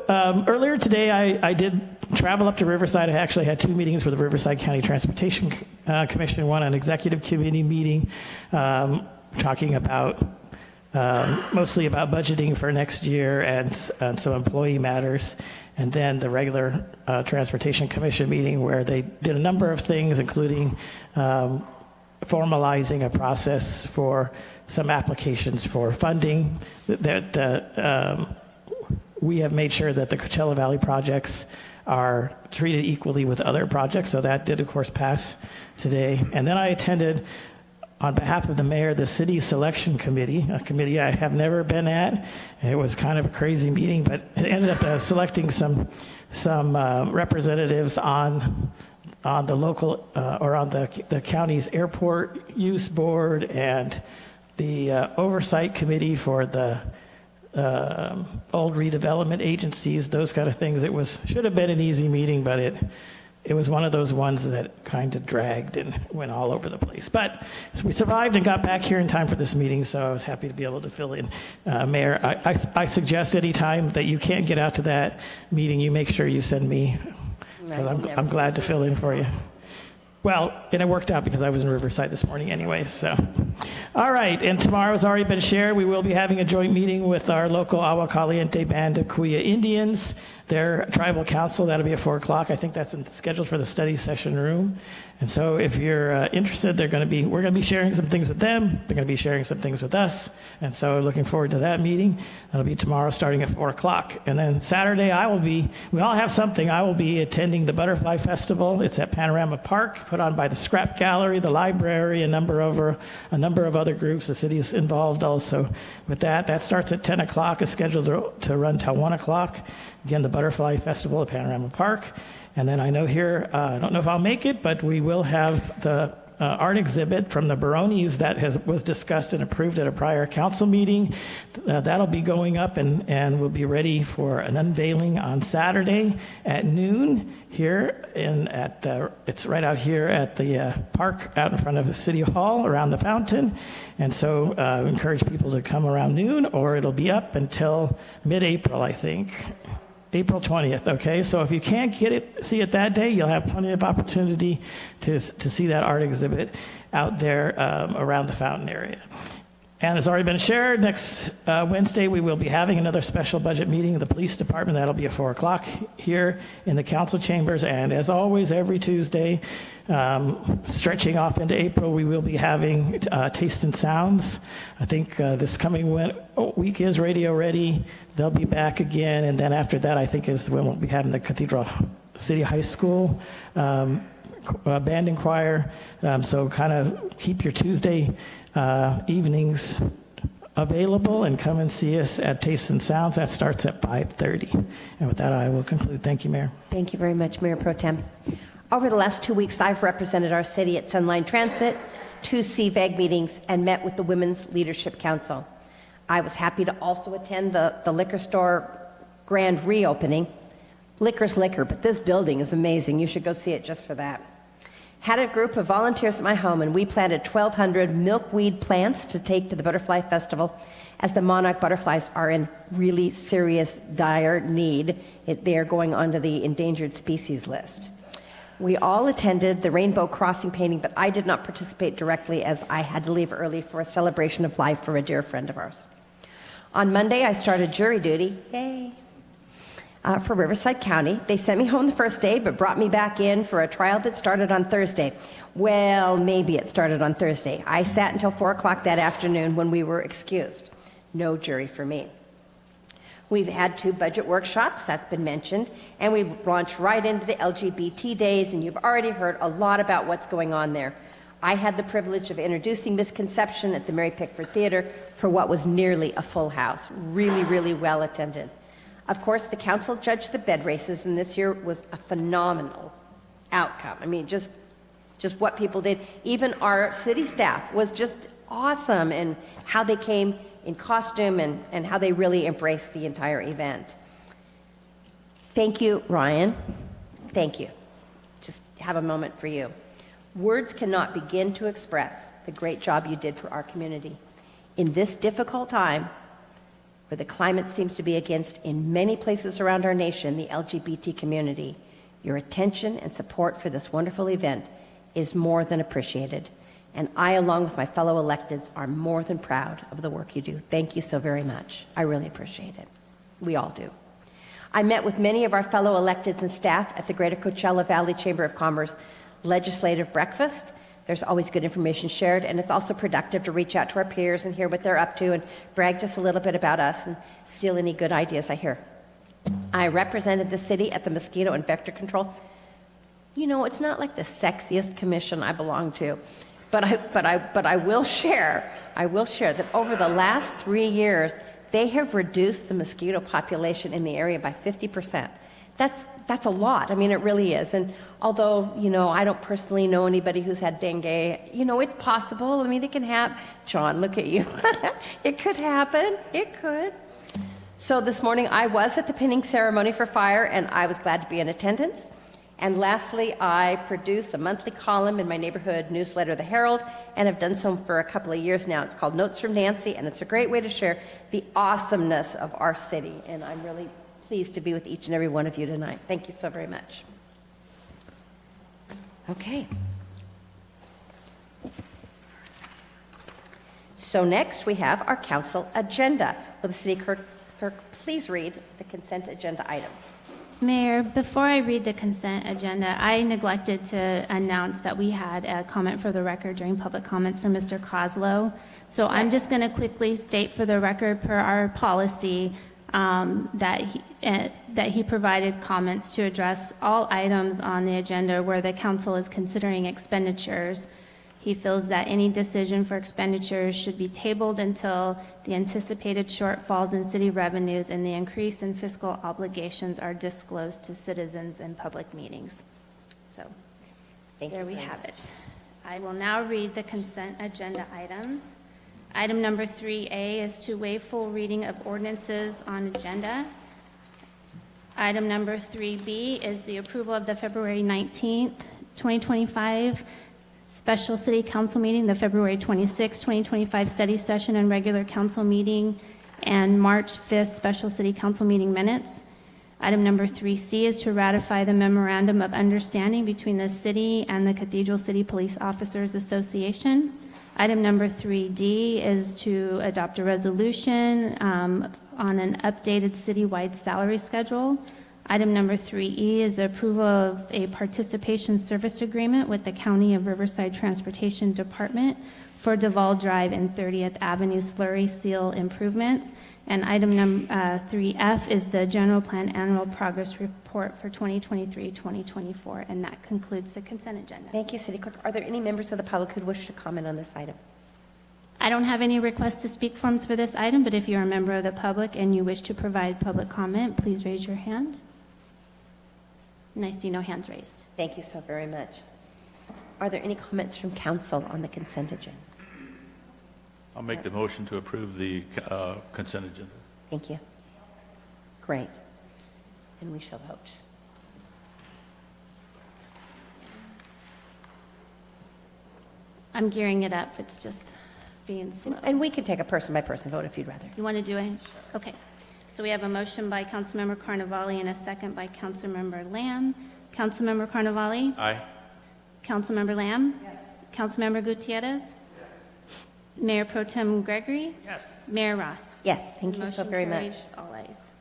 earlier today I did travel up to Riverside. I actually had 2 meetings with the Riverside County Transportation Commission, one an executive committee meeting talking about mostly about budgeting for next year and some employee matters, and then the regular Transportation Commission meeting where they did a number of things, including formalizing a process for some applications for funding that we have made sure that the Coachella Valley projects are treated equally with other projects. So that did, of course, pass today. And then I attended, on behalf of the mayor, the city selection committee, a committee I have never been at. It was kind of a crazy meeting, but it ended up selecting some representatives on the local or on the county's airport use board and the oversight committee for the old redevelopment agencies, those kind of things. It should have been an easy meeting, but it was one of those ones that kind of dragged and went all over the place. But we survived and got back here in time for this meeting, so I was happy to be able to fill in. Mayor, I suggest any time that you can't get out to that meeting, you make sure you send me, because I'm glad to fill in for you. Well, and it worked out because I was in Riverside this morning anyway, so. All right, and tomorrow's already been shared. We will be having a joint meeting with our local Agua Caliente Band of Kuya Indians, their tribal council. That'll be at 4 o'clock. I think that's scheduled for the study session room. And so if you're interested, we're going to be sharing some things with them. They're going to be sharing some things with us. And so looking forward to that meeting. That'll be tomorrow starting at 4 o'clock. And then Saturday, we all have something. I will be attending the Butterfly Festival. It's at Panorama Park, put on by the Scrap Gallery, the library, a number of other groups. The city is involved also with that. That starts at 10 o'clock. It's scheduled to run till 1 o'clock. Again, the Butterfly Festival at Panorama Park. And then I know here, I don't know if I'll make it, but we will have the art exhibit from the Barones that was discussed and approved at a prior council meeting. That'll be going up and will be ready for an unveiling on Saturday at noon here it's right out here at the park out in front of City Hall around the fountain. And so encourage people to come around noon, or it'll be up until mid-April, I think. April 20th, okay? So if you can't see it that day, you'll have plenty of opportunity to see that art exhibit out there around the fountain area. And it's already been shared, next Wednesday we will be having another special budget meeting in the police department. That'll be at 4 o'clock here in the council chambers. And as always, every Tuesday, stretching off into April, we will be having Taste and Sounds. I think this coming week is Radio Ready. They'll be back again. And then after that, I think is when we'll be having the Cathedral City High School band and choir. So kind of keep your Tuesday evenings available and come and see us at Taste and Sounds. That starts at 5:30. And with that, I will conclude. Thank you, Mayor. Thank you very much, Mayor Pro Tem. Over the last 2 weeks, I've represented our city at Sunline Transit, 2 CVAG meetings, and met with the Women's Leadership Council. I was happy to also attend the liquor store grand reopening. Liquor's liquor, but this building is amazing. You should go see it just for that. Had a group of volunteers at my home, and we planted 1,200 milkweed plants to take to the Butterfly Festival, as the monarch butterflies are in really serious, dire need. They are going onto the endangered species list. We all attended the Rainbow Crossing painting, but I did not participate directly as I had to leave early for a celebration of life for a dear friend of ours. On Monday, I started jury duty. Yay! for Riverside County. They sent me home the first day, but brought me back in for a trial that started on Thursday. Well, maybe it started on Thursday. I sat until 4 o'clock that afternoon when we were excused. No jury for me. We've had 2 budget workshops, that's been mentioned, and we've launched right into the LGBT days, and you've already heard a lot about what's going on there. I had the privilege of introducing Misconception at the Mary Pickford Theater for what was nearly a full house, really, really well attended. Of course, the council judged the bed races, and this year was a phenomenal outcome. I mean, just what people did. Even our city staff was just awesome in how they came in costume and how they really embraced the entire event. Thank you, Ryan. Thank you. Just have a moment for you. Words cannot begin to express the great job you did for our community. In this difficult time, where the climate seems to be against, in many places around our nation, the LGBT community, your attention and support for this wonderful event is more than appreciated. And I, along with my fellow electeds, are more than proud of the work you do. Thank you so very much. I really appreciate it. We all do. I met with many of our fellow electeds and staff at the Greater Coachella Valley Chamber of Commerce Legislative Breakfast. There's always good information shared, and it's also productive to reach out to our peers and hear what they're up to and brag just a little bit about us and steal any good ideas I hear. I represented the city at the Mosquito and Vector Control. You know, it's not like the sexiest commission I belong to, but I will share that over the last 3 years, they have reduced the mosquito population in the area by 50%. That's a lot. I mean, it really is. And although, you know, I don't personally know anybody who's had dengue, you know, it's possible. I mean, it can happen. John, look at you. It could happen. It could. So this morning, I was at the pinning ceremony for fire, and I was glad to be in attendance. And lastly, I produce a monthly column in my neighborhood newsletter, The Herald, and have done so for a couple of years now. It's called Notes from Nancy, and it's a great way to share the awesomeness of our city. And I'm really pleased to be with each and every one of you tonight. Thank you so very much. Okay. So next we have our council agenda. Will the city clerk please read the consent agenda items? Mayor, before I read the consent agenda, I neglected to announce that we had a comment for the record during public comments from Mr. Kozlow. So I'm just going to quickly state for the record, per our policy, that he provided comments to address all items on the agenda where the council is considering expenditures. He feels that any decision for expenditures should be tabled until the anticipated shortfalls in city revenues and the increase in fiscal obligations are disclosed to citizens in public meetings. So there we have it. I will now read the consent agenda items. Item number 3A is to waive full reading of ordinances on agenda. Item number 3B is the approval of the February 19th, 2025 special city council meeting, the February 26th, 2025 study session and regular council meeting, and March 5th special city council meeting minutes. Item number 3C is to ratify the memorandum of understanding between the city and the Cathedral City Police Officers Association. Item number 3D is to adopt a resolution on an updated citywide salary schedule. Item number 3E is the approval of a participation service agreement with the County of Riverside Transportation Department for Duval Drive and 30th Avenue slurry seal improvements. And item number 3F is the general plan annual progress report for 2023-2024. And that concludes the consent agenda. Thank you, City Clerk. Are there any members of the public who wish to comment on this item? I don't have any requests to speak forms for this item, but if you're a member of the public and you wish to provide public comment, please raise your hand. And I see no hands raised. Thank you so very much. Are there any comments from council on the consent agenda? I'll make the motion to approve the consent agenda. Thank you. Great. And we shall vote. I'm gearing it up. It's just being slow. And we can take a person-by-person vote if you'd rather. You want to do it? Okay. So we have a motion by Councilmember Carnevale and a second by Councilmember Lamb. Councilmember Carnevale? Aye. Councilmember Lamb? Yes. Councilmember Gutierrez? Yes. Mayor Pro Tem Gregory? Yes. Mayor Ross? Yes, thank you so very much. Motion carries, all ayes.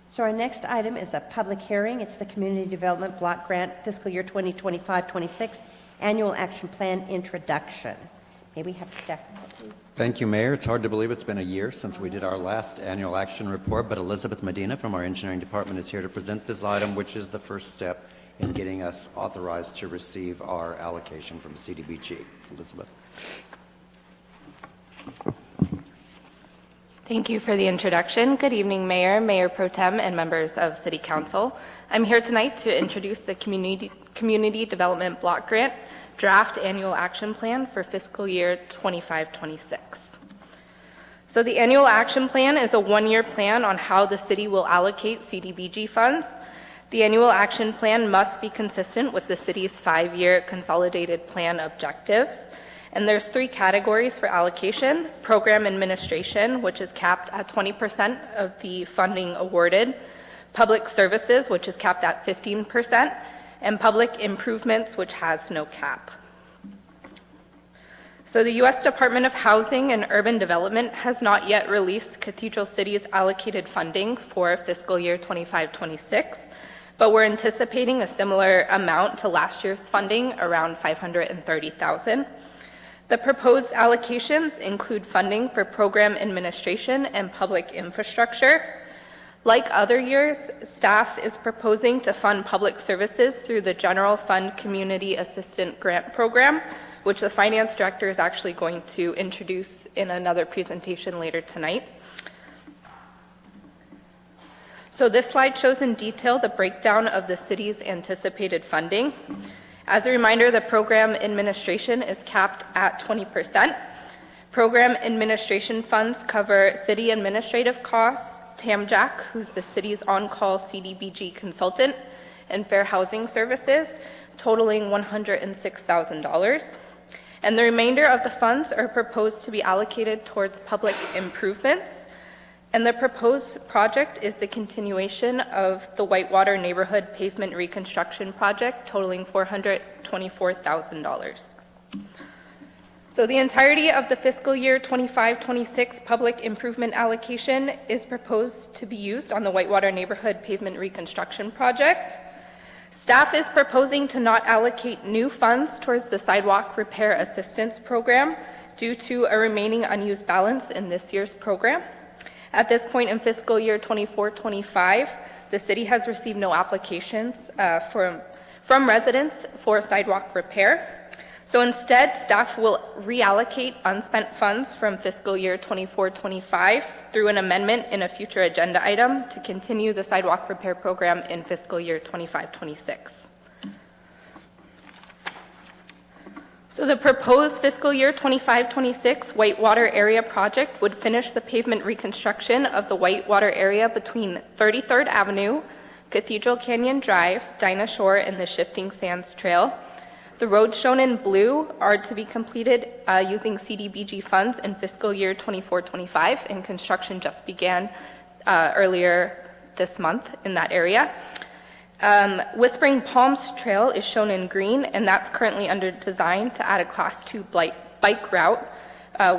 So our next item is a public hearing. It's the Community Development Block Grant Fiscal Year 2025-26 Annual Action Plan Introduction. May we have staff report, please? Thank you, Mayor. It's hard to believe it's been a year since we did our last annual action report, but Elizabeth Medina from our engineering department is here to present this item, which is the first step in getting us authorized to receive our allocation from CDBG. Elizabeth. Thank you for the introduction. Good evening, Mayor, Mayor Pro Tem, and members of City Council. I'm here tonight to introduce the Community Development Block Grant Draft Annual Action Plan for fiscal year 25-26. So the Annual Action Plan is a one-year plan on how the city will allocate CDBG funds. The Annual Action Plan must be consistent with the city's 5-year consolidated plan objectives. And there's 3 categories for allocation: program administration, which is capped at 20% of the funding awarded; public services, which is capped at 15%; and public improvements, which has no cap. So the U.S. Department of Housing and Urban Development has not yet released Cathedral City's allocated funding for fiscal year 25-26, but we're anticipating a similar amount to last year's funding, around $530,000. The proposed allocations include funding for program administration and public infrastructure. Like other years, staff is proposing to fund public services through the General Fund Community Assistant Grant Program, which the Finance Director is actually going to introduce in another presentation later tonight. So this slide shows in detail the breakdown of the city's anticipated funding. As a reminder, the program administration is capped at 20%. Program administration funds cover city administrative costs, TAMJAC, who's the city's on-call CDBG consultant, and fair housing services, totaling $106,000. And the remainder of the funds are proposed to be allocated towards public improvements. And the proposed project is the continuation of the Whitewater Neighborhood Pavement Reconstruction Project, totaling $424,000. So the entirety of the fiscal year 25-26 public improvement allocation is proposed to be used on the Whitewater Neighborhood Pavement Reconstruction Project. Staff is proposing to not allocate new funds towards the Sidewalk Repair Assistance Program due to a remaining unused balance in this year's program. At this point in fiscal year 24-25, the city has received no applications from residents for sidewalk repair. So instead, staff will reallocate unspent funds from fiscal year 24-25 through an amendment in a future agenda item to continue the sidewalk repair program in fiscal year 25-26. So the proposed fiscal year 25-26 Whitewater area project would finish the pavement reconstruction of the Whitewater area between 33rd Avenue, Cathedral Canyon Drive, Dinah Shore, and the Shifting Sands Trail. The roads shown in blue are to be completed using CDBG funds in fiscal year 24-25, and construction just began earlier this month in that area. Whispering Palms Trail is shown in green, and that's currently under design to add a Class 2 bike route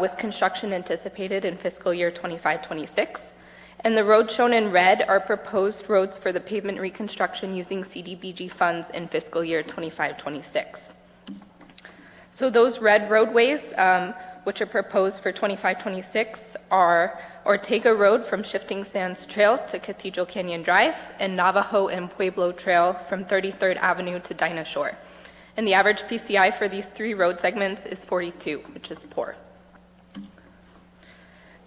with construction anticipated in fiscal year 25-26. And the roads shown in red are proposed roads for the pavement reconstruction using CDBG funds in fiscal year 25-26. So those red roadways, which are proposed for 25-26, are Ortega Road from Shifting Sands Trail to Cathedral Canyon Drive, and Navajo and Pueblo Trail from 33rd Avenue to Dinah Shore. And the average PCI for these 3 road segments is 42, which is poor.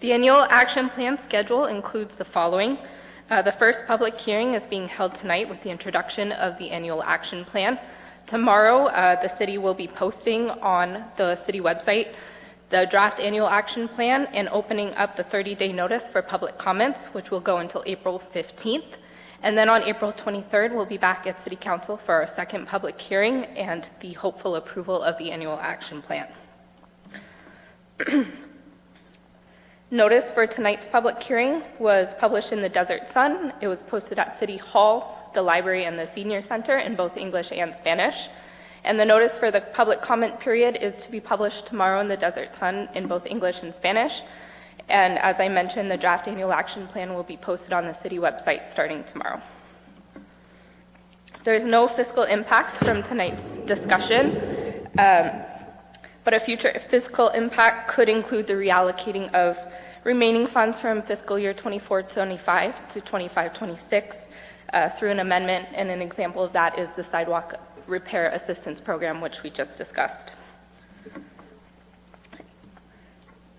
The annual action plan schedule includes the following. The first public hearing is being held tonight with the introduction of the annual action plan. Tomorrow, the city will be posting on the city website the draft annual action plan and opening up the 30-day notice for public comments, which will go until April 15th. And then on April 23rd, we'll be back at City Council for our second public hearing and the hopeful approval of the annual action plan. Notice for tonight's public hearing was published in the Desert Sun. It was posted at City Hall, the library, and the Senior Center in both English and Spanish. And the notice for the public comment period is to be published tomorrow in the Desert Sun in both English and Spanish. And as I mentioned, the draft annual action plan will be posted on the city website starting tomorrow. There is no fiscal impact from tonight's discussion, but a future fiscal impact could include the reallocating of remaining funds from fiscal year 24-25 to 25-26 through an amendment, and an example of that is the sidewalk repair assistance program, which we just discussed.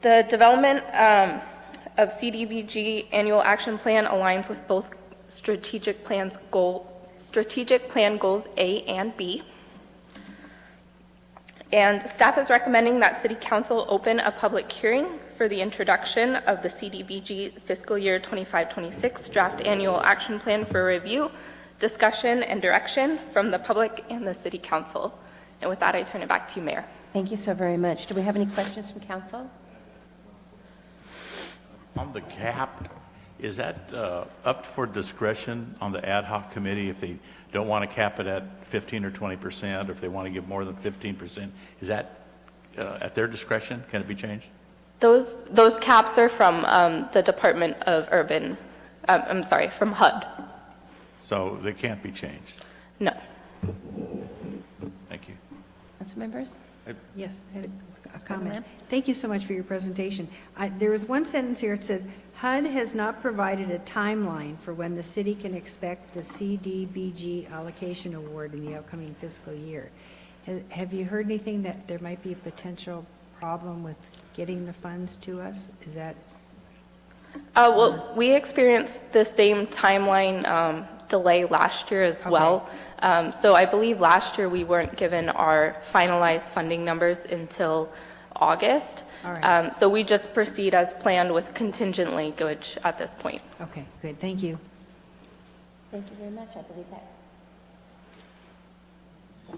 The development of CDBG annual action plan aligns with both strategic plan goals A and B. And staff is recommending that City Council open a public hearing for the introduction of the CDBG fiscal year 25-26 draft annual action plan for review, discussion, and direction from the public and the City Council. And with that, I turn it back to you, Mayor. Thank you so very much. Do we have any questions from council? On the cap, is that up for discretion on the ad hoc committee if they don't want to cap it at 15 or 20%, or if they want to give more than 15%? Is that at their discretion? Can it be changed? Those caps are from the Department of Urban, from HUD. So they can't be changed? No. Thank you. Council members? Yes, I had a comment. Thank you so much for your presentation. There was one sentence here, it says, HUD has not provided a timeline for when the city can expect the CDBG allocation award in the upcoming fiscal year. Have you heard anything that there might be a potential problem with getting the funds to us? Is that? Well, we experienced the same timeline delay last year as well. So I believe last year we weren't given our finalized funding numbers until August. All right. So we just proceed as planned with contingent language at this point. Okay, good. Thank you. Thank you very much. I believe that.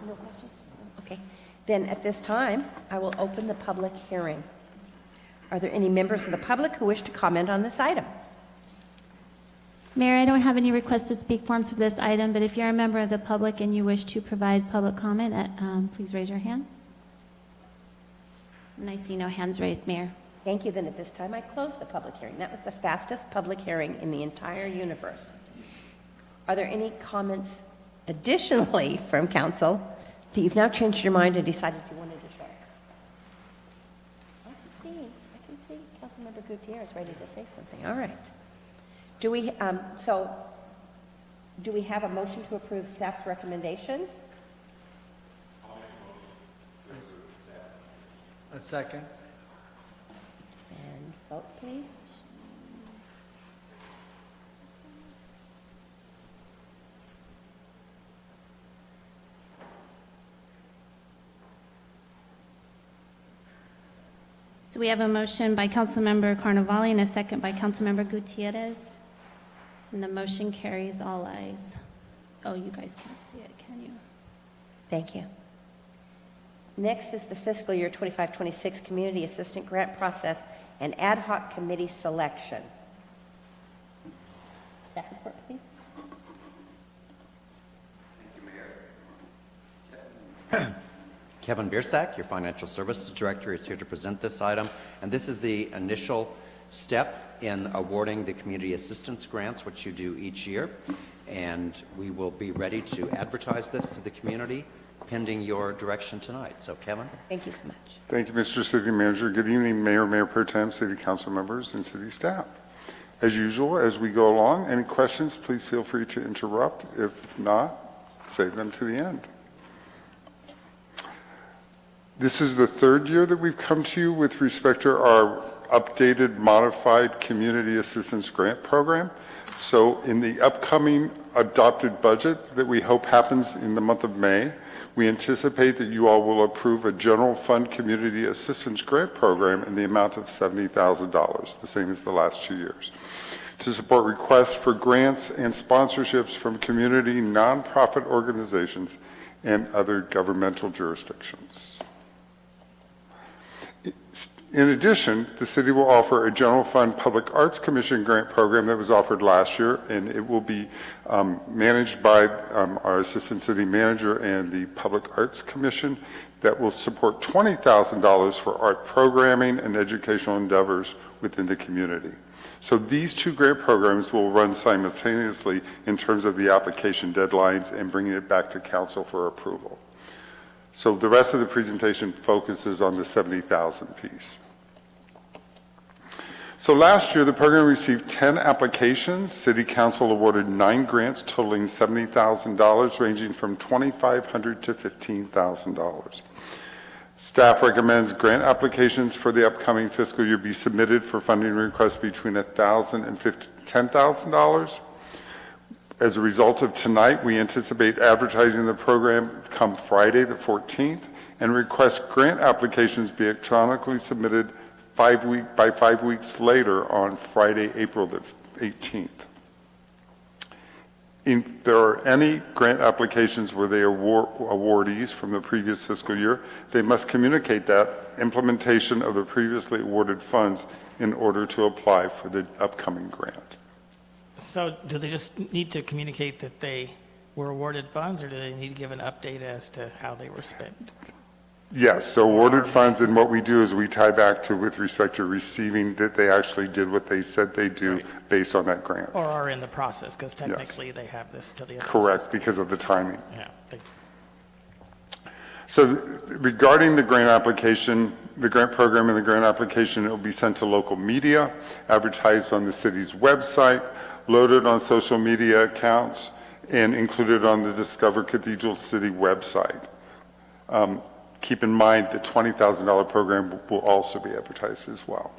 No questions? Okay. Then at this time, I will open the public hearing. Are there any members of the public who wish to comment on this item? Mayor, I don't have any requests to speak forms for this item, but if you're a member of the public and you wish to provide public comment, please raise your hand. And I see no hands raised, Mayor. Thank you. Then at this time, I close the public hearing. That was the fastest public hearing in the entire universe. Are there any comments additionally from council that you've now changed your mind and decided you wanted to share? I can see Councilmember Gutierrez ready to say something. All right. Do we have a motion to approve staff's recommendation? A second. And vote, please. So we have a motion by Councilmember Carnevale and a second by Councilmember Gutierrez. And the motion carries all ayes. Oh, you guys can't see it, can you? Thank you. Next is the fiscal year 25-26 Community Assistant Grant Process and Ad Hoc Committee Selection. Staff report, please. Kevin Biersack, your Financial Services Director, is here to present this item. And this is the initial step in awarding the community assistance grants, which you do each year. And we will be ready to advertise this to the community pending your direction tonight. So, Kevin. Thank you so much. Thank you, Mr. City Manager. Good evening, Mayor, Mayor Pro Tem, City Council members, and City staff. As usual, as we go along, any questions, please feel free to interrupt. If not, save them to the end. This is the third year that we've come to you with respect to our updated, modified Community Assistance Grant Program. So in the upcoming adopted budget that we hope happens in the month of May, we anticipate that you all will approve a general fund community assistance grant program in the amount of $70,000, the same as the last 2 years, to support requests for grants and sponsorships from community nonprofit organizations and other governmental jurisdictions. In addition, the city will offer a general fund Public Arts Commission grant program that was offered last year, and it will be managed by our Assistant City Manager and the Public Arts Commission that will support $20,000 for art programming and educational endeavors within the community. So these two grant programs will run simultaneously in terms of the application deadlines and bringing it back to council for approval. So the rest of the presentation focuses on the $70,000 piece. So last year, the program received 10 applications. City Council awarded 9 grants totaling $70,000, ranging from $2,500 to $15,000. Staff recommends grant applications for the upcoming fiscal year be submitted for funding requests between $1,000 and $10,000. As a result of tonight, we anticipate advertising the program come Friday the 14th and request grant applications be electronically submitted by 5 weeks later on Friday, April the 18th. If there are any grant applications where they are awardees from the previous fiscal year, they must communicate that implementation of the previously awarded funds in order to apply for the upcoming grant. So do they just need to communicate that they were awarded funds, or do they need to give an update as to how they were spent? Yes, so awarded funds, and what we do is we tie back to, with respect to receiving, that they actually did what they said they do based on that grant. Or are in the process, because technically they have this till the end of the Correct, because of the timing. Yeah, thank you. So regarding the grant application, the grant program and the grant application, it will be sent to local media, advertised on the city's website, loaded on social media accounts, and included on the Discover Cathedral City website. Keep in mind the $20,000 program will also be advertised as well.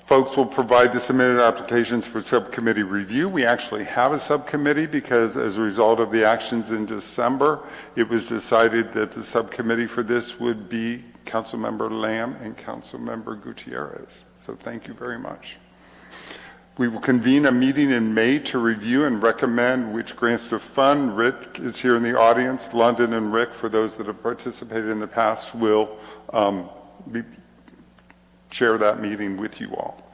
Folks will provide the submitted applications for subcommittee review. We actually have a subcommittee because as a result of the actions in December, it was decided that the subcommittee for this would be Councilmember Lamb and Councilmember Gutierrez. So thank you very much. We will convene a meeting in May to review and recommend which grants to fund. Rick is here in the audience. London and Rick, for those that have participated in the past, will share that meeting with you all.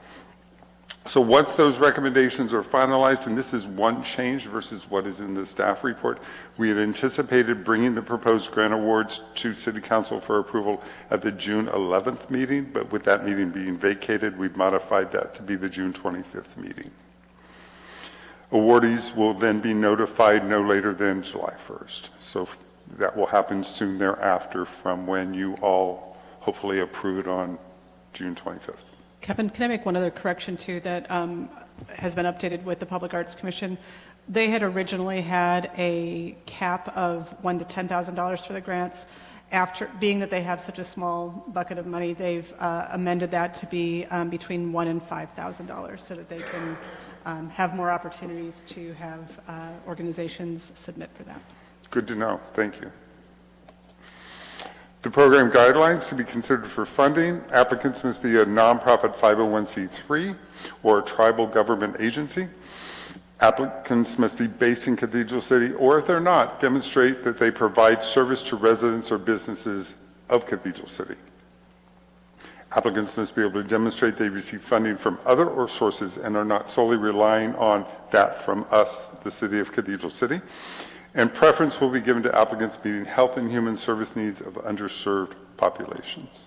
So once those recommendations are finalized, and this is one change versus what is in the staff report, we had anticipated bringing the proposed grant awards to City Council for approval at the June 11th meeting, but with that meeting being vacated, we've modified that to be the June 25th meeting. Awardees will then be notified no later than July 1st. So that will happen soon thereafter from when you all hopefully approve it on June 25th. Kevin, can I make one other correction too that has been updated with the Public Arts Commission? They had originally had a cap of $1,000 to $10,000 for the grants. After being that they have such a small bucket of money, they've amended that to be between $1,000 and $5,000 so that they can have more opportunities to have organizations submit for that. Good to know. Thank you. The program guidelines to be considered for funding: applicants must be a nonprofit 501c3 or a tribal government agency. Applicants must be based in Cathedral City, or if they're not, demonstrate that they provide service to residents or businesses of Cathedral City. Applicants must be able to demonstrate they receive funding from other sources and are not solely relying on that from us, the City of Cathedral City. And preference will be given to applicants meeting health and human service needs of underserved populations.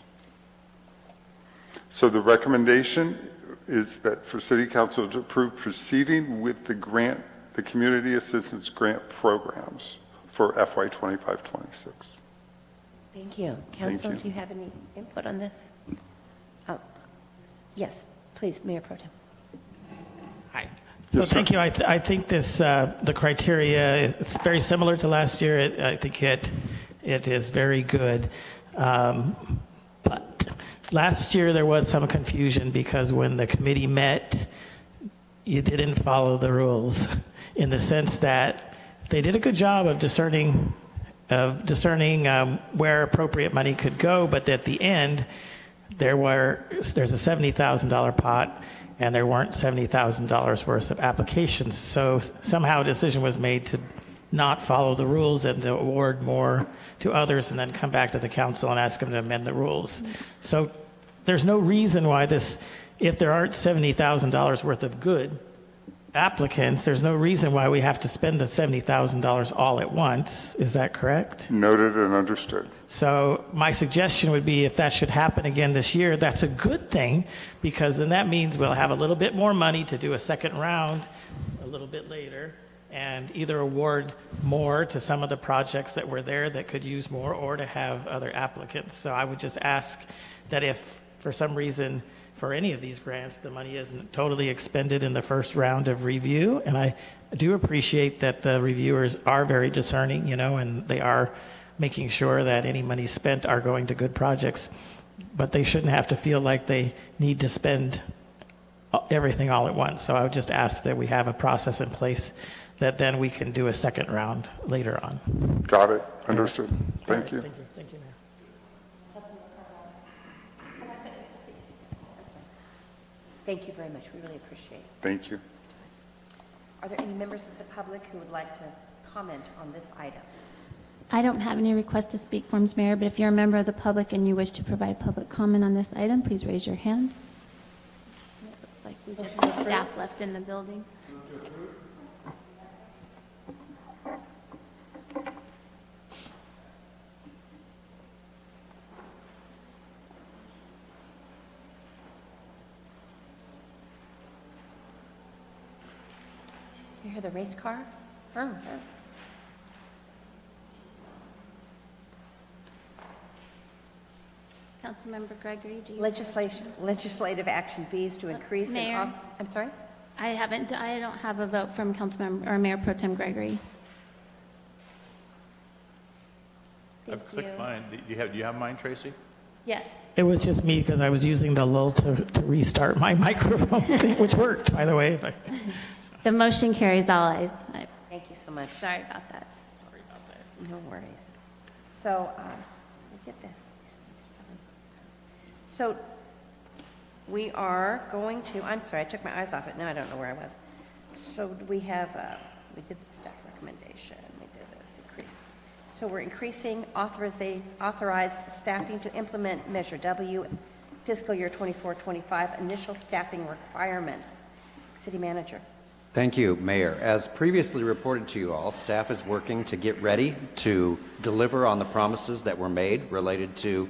So the recommendation is that for City Council to approve proceeding with the Community Assistance Grant programs for FY 25-26. Thank you. Council, do you have any input on this? Yes, please, Mayor Pro Tem. Hi. So thank you. I think this the criteria is very similar to last year. I think it is very good. But last year there was some confusion because when the committee met, you didn't follow the rules in the sense that they did a good job of discerning where appropriate money could go, but at the end there's a $70,000 pot. And there weren't $70,000 worth of applications. So somehow a decision was made to not follow the rules and to award more to others and then come back to the council and ask them to amend the rules. So there's no reason why this, if there aren't $70,000 worth of good applicants, there's no reason why we have to spend the $70,000 all at once. Is that correct? Noted and understood. So my suggestion would be if that should happen again this year, that's a good thing, because then that means we'll have a little bit more money to do a second round a little bit later and either award more to some of the projects that were there that could use more, or to have other applicants. So I would just ask that if for some reason for any of these grants, the money isn't totally expended in the first round of review. And I do appreciate that the reviewers are very discerning, you know, and they are making sure that any money spent are going to good projects. But they shouldn't have to feel like they need to spend everything all at once. So I would just ask that we have a process in place that then we can do a second round later on. Got it. Understood. Thank you. Thank you. Thank you, Mayor. Thank you very much. We really appreciate it. Thank you. Are there any members of the public who would like to comment on this item? I don't have any request to speak forms, Mayor, but if you're a member of the public and you wish to provide public comment on this item, please raise your hand. It looks like we just have staff left in the building. You hear the race car? Councilmember Gregory, do you? Legislative action B is to increase. Mayor. I'm sorry? I don't have a vote from Councilmember, or Mayor Pro Tem Gregory. Thank I've clicked you. mine. Do you have mine, Tracy? Yes. It was just me because I was using the lull to restart my microphone thing, which worked, by the way. The motion carries all ayes. Thank you so much. Sorry about that. No worries. So, let's get this. So, we are going to, I'm sorry, I took my eyes off it. Now I don't know where I was. So we have, we did the staff recommendation. We did this increase. So we're increasing authorized staffing to implement Measure W, fiscal year 24-25, initial staffing requirements. City Manager. Thank you, Mayor. As previously reported to you all, staff is working to get ready to deliver on the promises that were made related to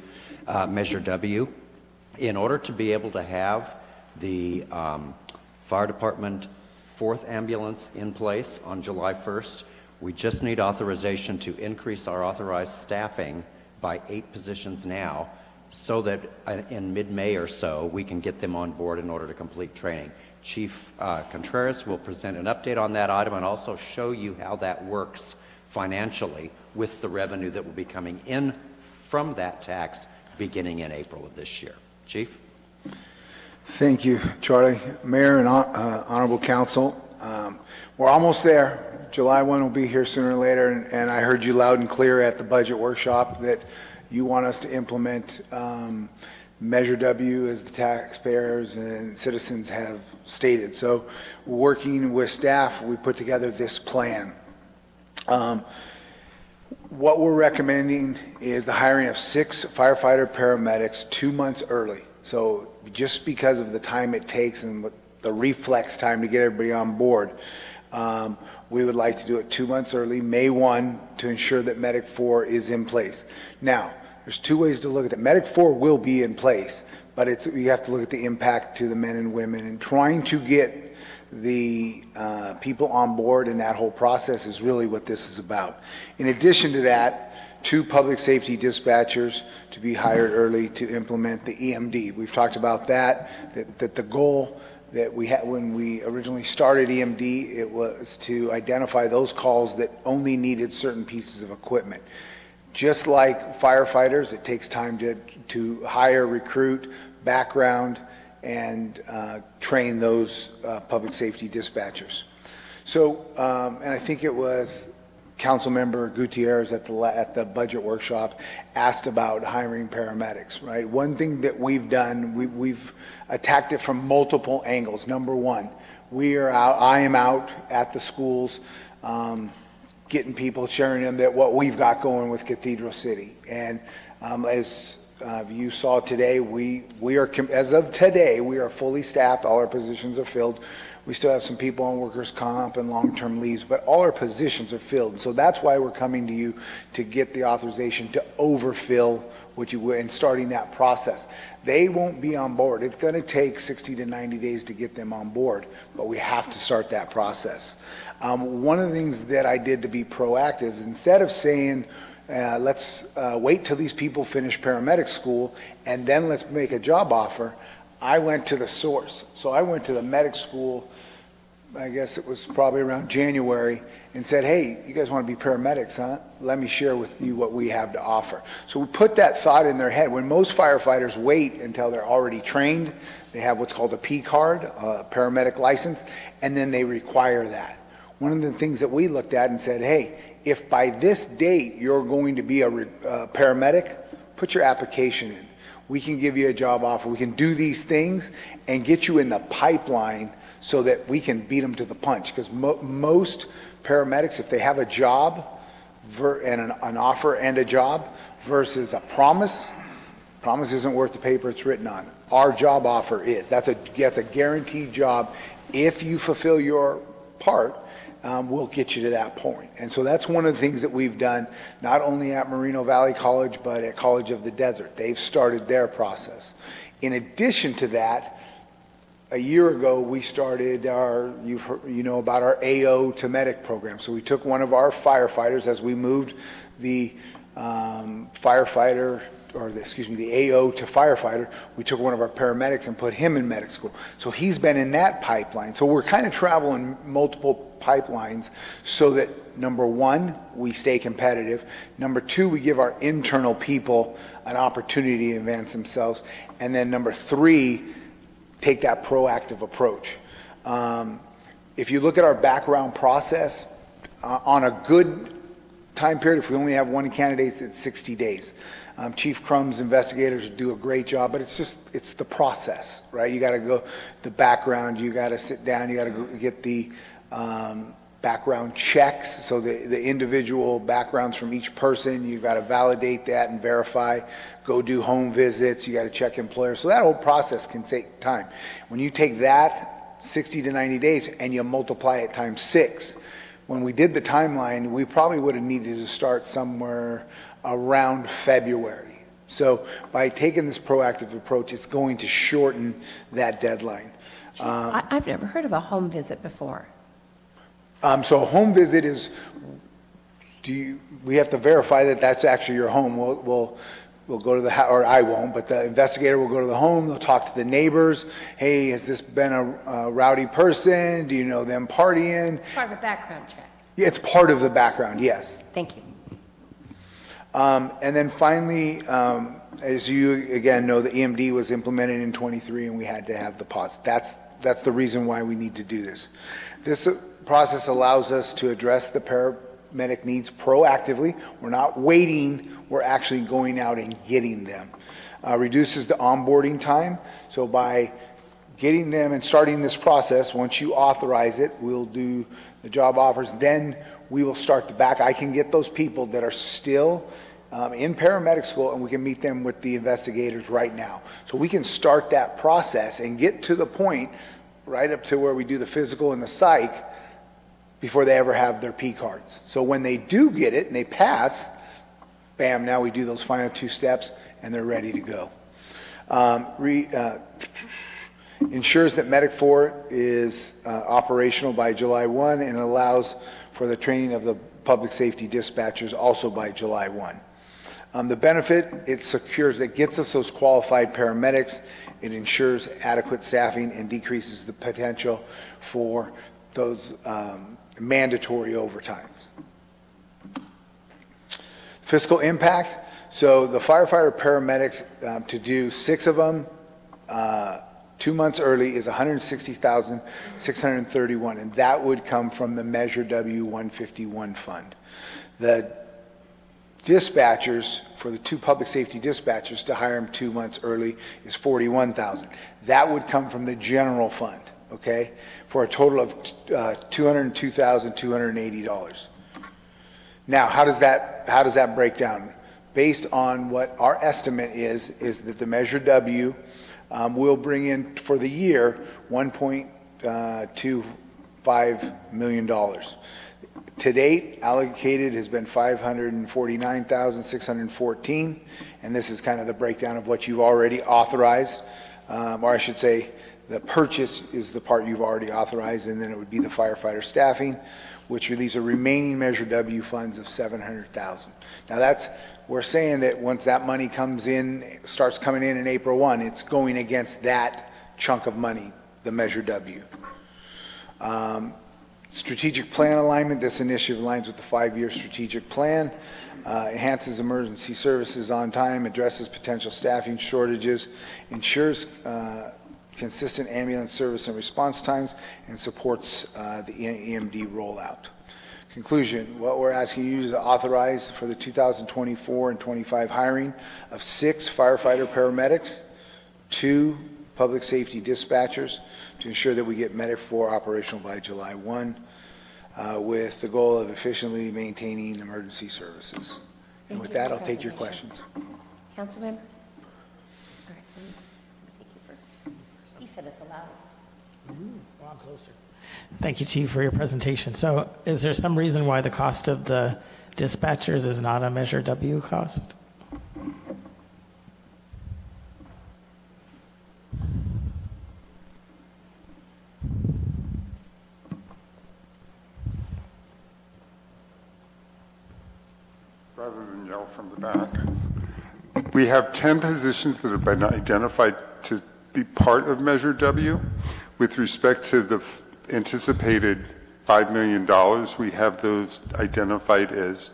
Measure W. In order to be able to have the fire department 4th ambulance in place on July 1st, we just need authorization to increase our authorized staffing by 8 positions now, so that in mid-May or so, we can get them on board in order to complete training. Chief Contreras will present an update on that item and also show you how that works financially with the revenue that will be coming in from that tax beginning in April of this year. Chief? Thank you, Charlie. Mayor and Honorable Council, we're almost there. July 1 will be here sooner or later, and I heard you loud and clear at the budget workshop that you want us to implement Measure W as the taxpayers and citizens have stated. So working with staff, we put together this plan. What we're recommending is the hiring of 6 firefighter paramedics 2 months early. So just because of the time it takes and the reflex time to get everybody on board, we would like to do it 2 months early, May 1, to ensure that Medic 4 is in place. Now, there's 2 ways to look at it. Medic 4 will be in place, but you have to look at the impact to the men and women, and trying to get the people on board in that whole process is really what this is about. In addition to that, 2 public safety dispatchers to be hired early to implement the EMD. We've talked about that the goal that we had when we originally started EMD, it was to identify those calls that only needed certain pieces of equipment. Just like firefighters, it takes time to hire, recruit, background, and train those public safety dispatchers. So, and I think it was Councilmember Gutierrez at the budget workshop asked about hiring paramedics, right? One thing that we've done, we've attacked it from multiple angles. Number one, I am out at the schools getting people, sharing them that what we've got going with Cathedral City. And as you saw today, we are, as of today, we are fully staffed. All our positions are filled. We still have some people on workers' comp and long-term leaves, but all our positions are filled. So that's why we're coming to you to get the authorization to overfill what you will and starting that process. They won't be on board. It's going to take 60 to 90 days to get them on board, but we have to start that process. One of the things that I did to be proactive is instead of saying, let's wait till these people finish paramedic school and then let's make a job offer, I went to the source. So I went to the medic school, I guess it was probably around January, and said, hey, you guys want to be paramedics, huh? Let me share with you what we have to offer. So we put that thought in their head. When most firefighters wait until they're already trained, they have what's called a P card, a paramedic license, and then they require that. One of the things that we looked at and said, hey, if by this date you're going to be a paramedic, put your application in. We can give you a job offer. We can do these things and get you in the pipeline so that we can beat them to the punch. Because most paramedics, if they have a job and an offer and a job versus a promise isn't worth the paper it's written on. Our job offer is. That's a guaranteed job. If you fulfill your part, we'll get you to that point. And so that's one of the things that we've done, not only at Moreno Valley College, but at College of the Desert. They've started their process. In addition to that, a year ago, we started you know about our AO to medic program. So we took one of our firefighters as we moved the the AO to firefighter. We took one of our paramedics and put him in medic school. So he's been in that pipeline. So we're kind of traveling multiple pipelines so that, number one, we stay competitive. Number two, we give our internal people an opportunity to advance themselves. And then number three, take that proactive approach. If you look at our background process, on a good time period, if we only have one candidate, it's 60 days. Chief Crumb's investigators do a great job, but it's the process, right? You got to go the background, you got to sit down, you got to go get the background checks, so the individual backgrounds from each person, you got to validate that and verify, go do home visits, you got to check employers. So that whole process can take time. When you take that 60 to 90 days and you multiply it times 6, when we did the timeline, we probably would have needed to start somewhere around February. So by taking this proactive approach, it's going to shorten that deadline. I've never heard of a home visit before. So a home visit is, we have to verify that that's actually your home. We'll go to the house, or I won't, but the investigator will go to the home, they'll talk to the neighbors. Hey, has this been a rowdy person? Do you know them partying? Part of a background check. Yeah, it's part of the background, yes. Thank you. And then finally, as you again know, the EMD was implemented in 23 and we had to have the pause. That's the reason why we need to do this. This process allows us to address the paramedic needs proactively. We're not waiting, we're actually going out and getting them. Reduces the onboarding time. So by getting them and starting this process, once you authorize it, we'll do the job offers, then we will start the back. I can get those people that are still in paramedic school and we can meet them with the investigators right now. So we can start that process and get to the point right up to where we do the physical and the psych before they ever have their P cards. So when they do get it and they pass, bam, now we do those final 2 steps and they're ready to go. Ensures that Medic 4 is operational by July 1 and allows for the training of the public safety dispatchers also by July 1. The benefit, it gets us those qualified paramedics, it ensures adequate staffing and decreases the potential for those mandatory overtimes. Fiscal impact, so the firefighter paramedics, to do 6 of them, 2 months early is $160,631, and that would come from the Measure W-151 fund. The dispatchers, for the 2 public safety dispatchers to hire them 2 months early is $41,000. That would come from the general fund, okay, for a total of $202,280. Now, how does that break down? Based on what our estimate is that the Measure W will bring in for the year $1.25 million. To date, allocated has been $549,614, and this is kind of the breakdown of what you've already authorized, or I should say, the purchase is the part you've already authorized, and then it would be the firefighter staffing, which leaves a remaining Measure W funds of $700,000. Now we're saying that once that money comes in, starts coming in April 1, it's going against that chunk of money, the Measure W. Strategic plan alignment, this initiative aligns with the 5-year strategic plan, enhances emergency services on time, addresses potential staffing shortages, ensures consistent ambulance service and response times, and supports the EMD rollout. Conclusion, what we're asking you is to authorize for the 2024 and 25 hiring of 6 firefighter paramedics, 2 public safety dispatchers, to ensure that we get Medic 4 operational by July 1, with the goal of efficiently maintaining emergency services. And with that, I'll take your questions. Council members? All right, I'll take you first. He said it aloud. Well, I'm closer. Thank you, Chief, for your presentation. So is there some reason why the cost of the dispatchers is not a Measure W cost? Rather than yell from the back, we have 10 positions that have been identified to be part of Measure W. With respect to the anticipated $5 million, we have those identified as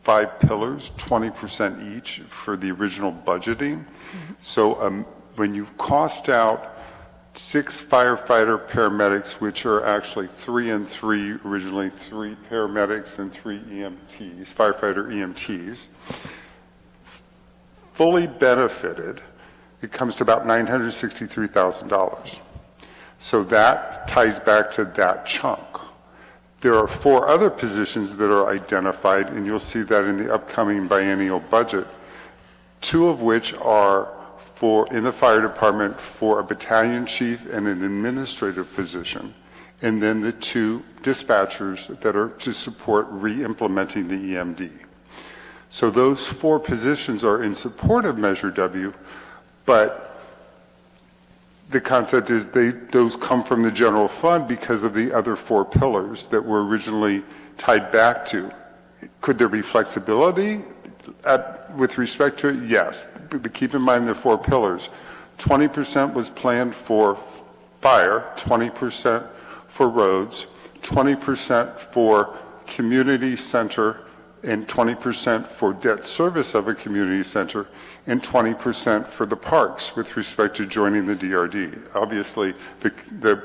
5 pillars, 20% each for the original budgeting. So when you cost out 6 firefighter paramedics, which are actually 3 and 3, originally 3 paramedics and 3 EMTs, firefighter EMTs, fully benefited, it comes to about $963,000. So that ties back to that chunk. There are 4 other positions that are identified, and you'll see that in the upcoming biennial budget, 2 of which are in the fire department for a battalion chief and an administrative position, and then the 2 dispatchers that are to support re-implementing the EMD. So those 4 positions are in support of Measure W, but the concept is those come from the general fund because of the other 4 pillars that were originally tied back to. Could there be flexibility with respect to it? Yes, but keep in mind the 4 pillars. 20% was planned for fire, 20% for roads, 20% for community center, and 20% for debt service of a community center, and 20% for the parks with respect to joining the DRD. Obviously, the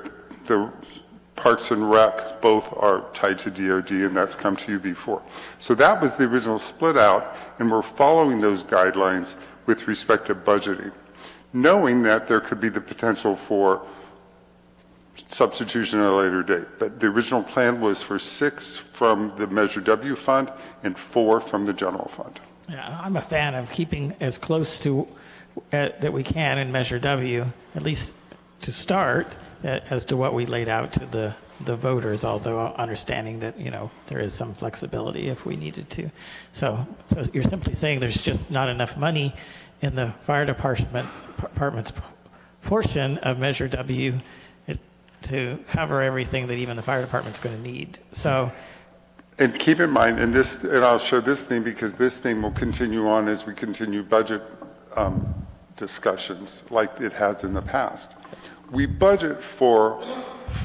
Parks and Rec both are tied to DRD, and that's come to you before. So that was the original split out, and we're following those guidelines with respect to budgeting, knowing that there could be the potential for substitution at a later date. But the original plan was for 6 from the Measure W fund and 4 from the general fund. Yeah, I'm a fan of keeping as close to that we can in Measure W, at least to start, as to what we laid out to the voters, although understanding that, there is some flexibility if we needed to. So you're simply saying there's just not enough money in the fire department's portion of Measure W to cover everything that even the fire department's going to need. So, and keep in mind, and I'll show this theme because this theme will continue on as we continue budget discussions like it has in the past. We budget for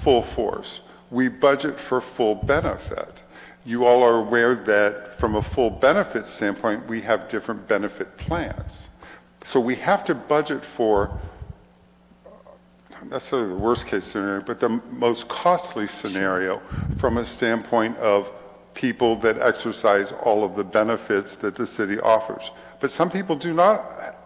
full force. We budget for full benefit. You all are aware that from a full benefit standpoint, we have different benefit plans. So we have to budget for not necessarily the worst case scenario, but the most costly scenario from a standpoint of people that exercise all of the benefits that the city offers. But some people do not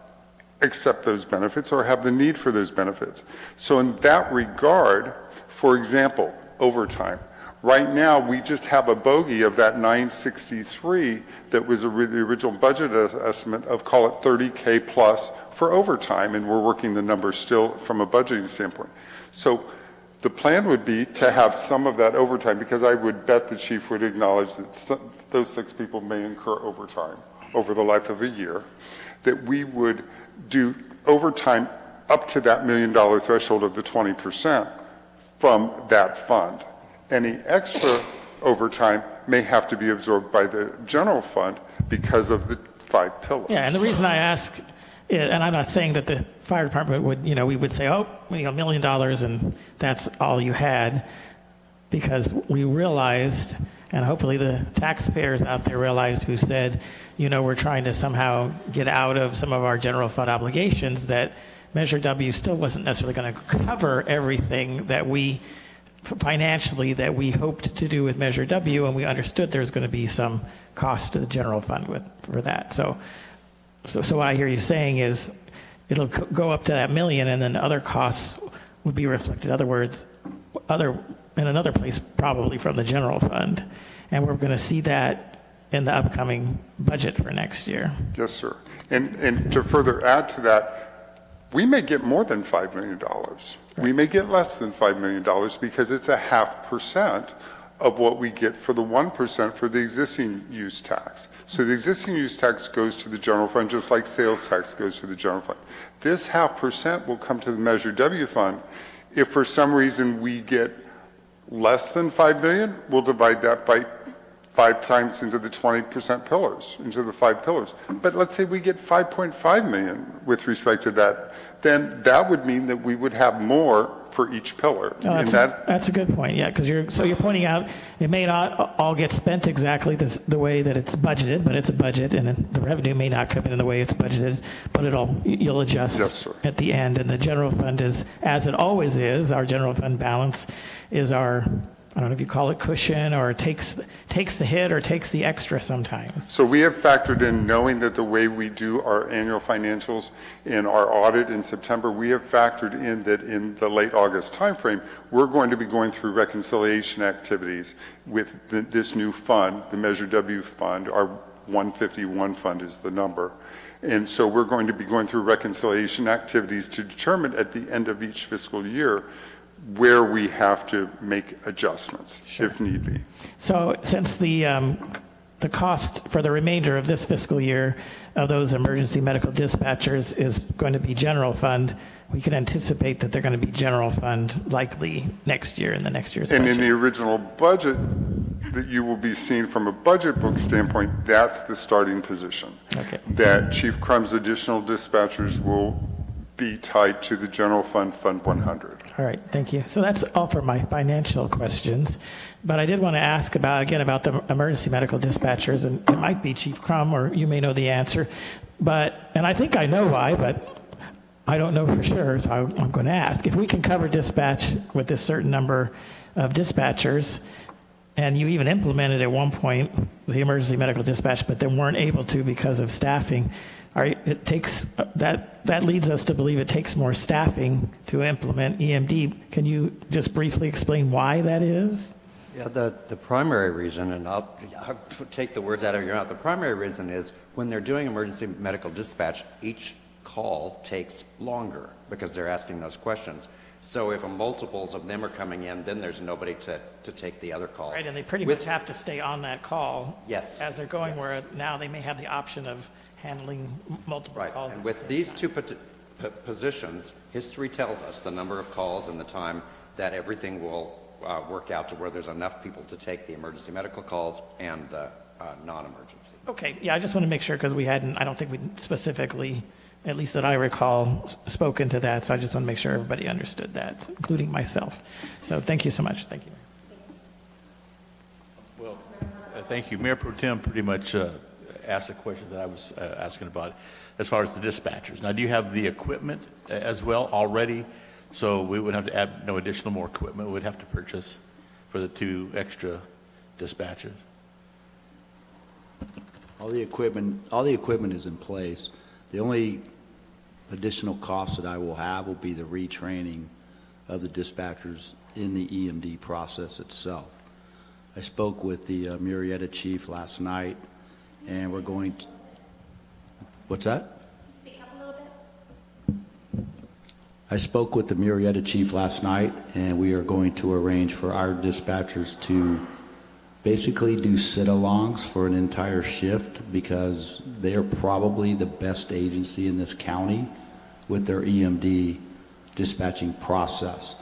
accept those benefits or have the need for those benefits. So in that regard, for example, overtime. Right now, we just have a bogey of that 963 that was the original budget estimate of, call it 30K plus for overtime, and we're working the numbers still from a budgeting standpoint. So the plan would be to have some of that overtime, because I would bet the chief would acknowledge that those 6 people may incur overtime over the life of a year, that we would do overtime up to that $1 million threshold of the 20% from that fund. Any extra overtime may have to be absorbed by the general fund because of the 5 pillars. Yeah, and the reason I ask, and I'm not saying that the fire department would, we would say, oh, $1 million and that's all you had, because we realized, and hopefully the taxpayers out there realized who said, we're trying to somehow get out of some of our general fund obligations, that Measure W still wasn't necessarily going to cover everything that we financially that we hoped to do with Measure W, and we understood there's going to be some cost to the general fund for that. So what I hear you saying is it'll go up to that $1 million, and then other costs would be reflected. In other words, in another place, probably from the general fund, and we're going to see that in the upcoming budget for next year. Yes, sir. And to further add to that, we may get more than $5 million. We may get less than $5 million because it's 0.5% of what we get for the 1% for the existing use tax. So the existing use tax goes to the general fund just like sales tax goes to the general fund. This 0.5% will come to the Measure W fund. If for some reason we get less than $5 million, we'll divide that by 5 times into the 20% pillars, into the 5 pillars. But let's say we get $5.5 million with respect to that, then that would mean that we would have more for each pillar. Oh, that's a good point, yeah, because you're pointing out it may not all get spent exactly the way that it's budgeted, but it's a budget, and the revenue may not come in the way it's budgeted, but you'll adjust at the end. And the general fund is, as it always is, our general fund balance is our, I don't know if you call it cushion, or takes the hit or takes the extra sometimes. So we have factored in, knowing that the way we do our annual financials in our audit in September, we have factored in that in the late August timeframe, we're going to be going through reconciliation activities with this new fund, the Measure W fund. Our 151 fund is the number. And so we're going to be going through reconciliation activities to determine at the end of each fiscal year where we have to make adjustments, if need be. So since the cost for the remainder of this fiscal year of those emergency medical dispatchers is going to be general fund, we can anticipate that they're going to be general fund likely next year in the next year's budget. And in the original budget that you will be seeing from a budget book standpoint, that's the starting position. Okay. That Chief Crum's additional dispatchers will be tied to the general fund, Fund 100. All right, thank you. So that's all for my financial questions. But I did want to ask about the emergency medical dispatchers, and it might be Chief Crum, or you may know the answer. And I think I know why, but I don't know for sure, so I'm going to ask. If we can cover dispatch with this certain number of dispatchers, and you even implemented at one point the emergency medical dispatch, but then weren't able to because of staffing, that leads us to believe it takes more staffing to implement EMD. Can you just briefly explain why that is? Yeah, the primary reason, and I'll take the words out of your mouth, the primary reason is when they're doing emergency medical dispatch, each call takes longer because they're asking those questions. So if multiples of them are coming in, then there's nobody to take the other calls. Right, and they pretty much have to stay on that call as they're going, where now they may have the option of handling multiple calls. And with these two positions, history tells us the number of calls and the time that everything will work out to where there's enough people to take the emergency medical calls and the non-emergency. Okay, yeah, I just want to make sure, because I don't think we specifically, at least that I recall, spoken to that, so I just want to make sure everybody understood that, including myself. So thank you so much. Thank you. Well, thank you. Mayor Pro Tem pretty much asked a question that I was asking about as far as the dispatchers. Now, do you have the equipment as well already? So we would have to add no additional more equipment we would have to purchase for the 2 extra dispatchers? All the equipment is in place. The only additional cost that I will have will be the retraining of the dispatchers in the EMD process itself. I spoke with the Murrieta chief last night, and we're going to, what's that? I spoke with the Murrieta chief last night, and we are going to arrange for our dispatchers to basically do sit-alongs for an entire shift, because they are probably the best agency in this county with their EMD dispatching process.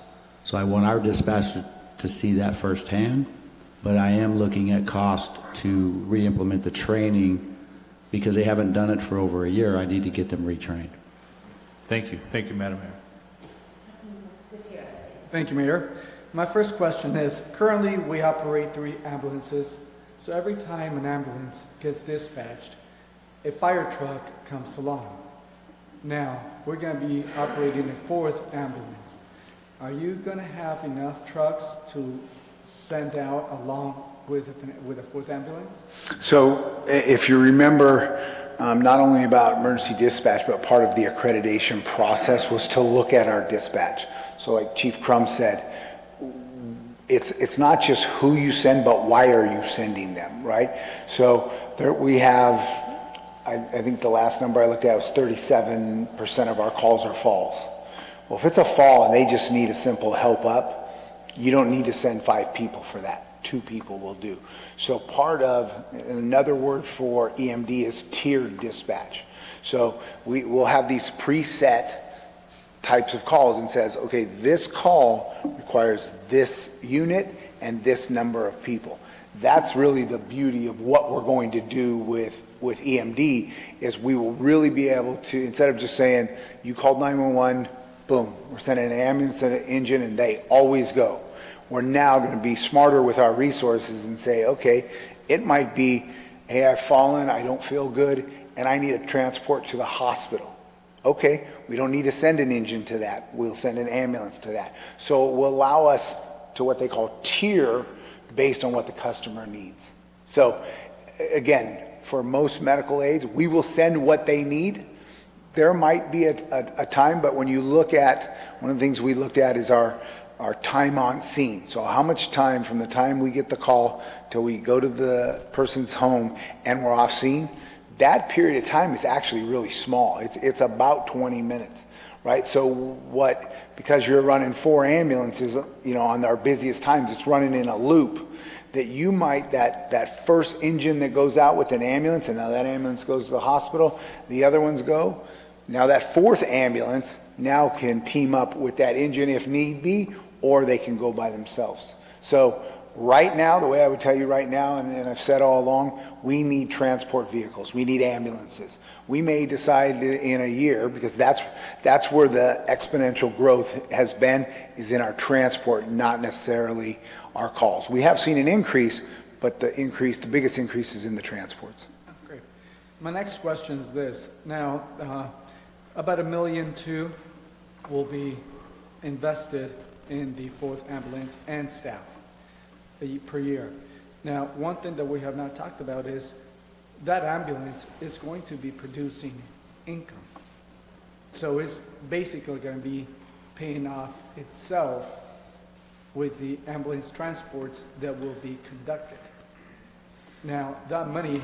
So I want our dispatchers to see that firsthand, but I am looking at cost to re-implement the training, because they haven't done it for over a year. I need to get them retrained. Thank you. Thank you, Madam Mayor. Thank you, Mayor. My first question is, currently we operate 3 ambulances, so every time an ambulance gets dispatched, a fire truck comes along. Now, we're going to be operating a 4th ambulance. Are you going to have enough trucks to send out along with a 4th ambulance? So if you remember, not only about emergency dispatch, but part of the accreditation process was to look at our dispatch. So like Chief Crum said, it's not just who you send, but why are you sending them, right? So there we have, I think the last number I looked at was 37% of our calls are falls. Well, if it's a fall and they just need a simple help up, you don't need to send 5 people for that. 2 people will do. So part of, another word for EMD is tiered dispatch. So we'll have these preset types of calls and says, okay, this call requires this unit and this number of people. That's really the beauty of what we're going to do with EMD, is we will really be able to, instead of just saying, you called 911, boom, we're sending an ambulance and an engine and they always go. We're now going to be smarter with our resources and say, okay, it might be, hey, I've fallen, I don't feel good, and I need a transport to the hospital. Okay, we don't need to send an engine to that. We'll send an ambulance to that. So it will allow us to what they call tier based on what the customer needs. So again, for most medical aids, we will send what they need. There might be a time, but when you look at, one of the things we looked at is our time on scene. So how much time from the time we get the call till we go to the person's home and we're off scene, that period of time is actually really small. It's about 20 minutes, right? So because you're running 4 ambulances, on our busiest times, it's running in a loop, that you might, that first engine that goes out with an ambulance, and now that ambulance goes to the hospital, the other ones go. Now that 4th ambulance now can team up with that engine if need be, or they can go by themselves. So right now, the way I would tell you right now, and I've said all along, we need transport vehicles. We need ambulances. We may decide in a year, because that's where the exponential growth has been, is in our transport, not necessarily our calls. We have seen an increase, but the biggest increase is in the transports. Great. My next question is this. Now, about $1.2 million will be invested in the 4th ambulance and staff per year. Now, one thing that we have not talked about is that ambulance is going to be producing income. So it's basically going to be paying off itself with the ambulance transports that will be conducted. Now, that money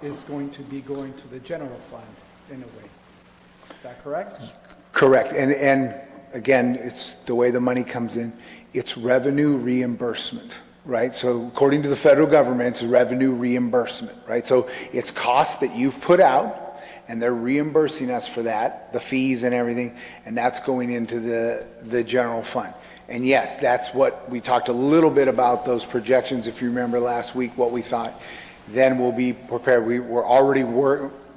is going to be going to the general fund in a way. Is that correct? Correct. And again, it's the way the money comes in. It's revenue reimbursement, right? So according to the federal government, it's revenue reimbursement, right? So it's costs that you've put out, and they're reimbursing us for that, the fees and everything, and that's going into the general fund. And yes, that's what we talked a little bit about, those projections, if you remember last week, what we thought. Then we'll be prepared. We're already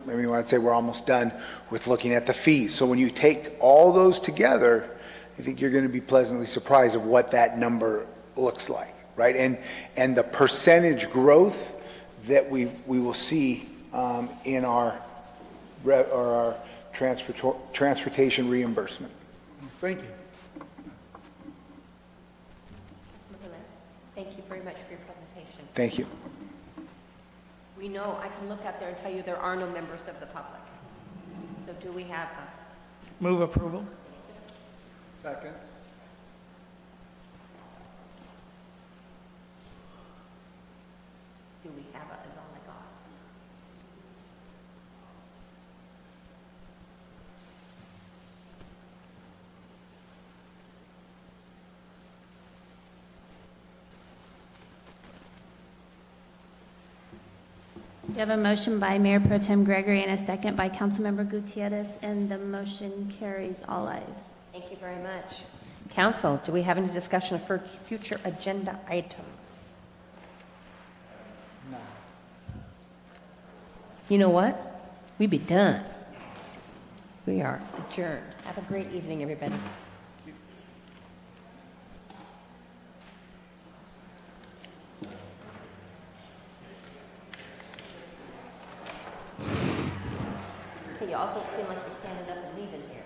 I'd say we're almost done with looking at the fees. So when you take all those together, I think you're going to be pleasantly surprised of what that number looks like, right? And the percentage growth that we will see in our transportation reimbursement. Thank you. Thank you very much for your presentation. Thank you. We know, I can look out there and tell you there are no members of the public. So do we have Move approval. Second. Do we have it? Is all I got. We have a motion by Mayor Pro Tem Gregory and a second by Councilmember Gutierrez, and the motion carries all ayes. Thank you very much. Council, do we have any discussion of future agenda items? No. You know what? We be done. We are adjourned. Have a great evening, everybody. You also seem like you're standing up and leaving here.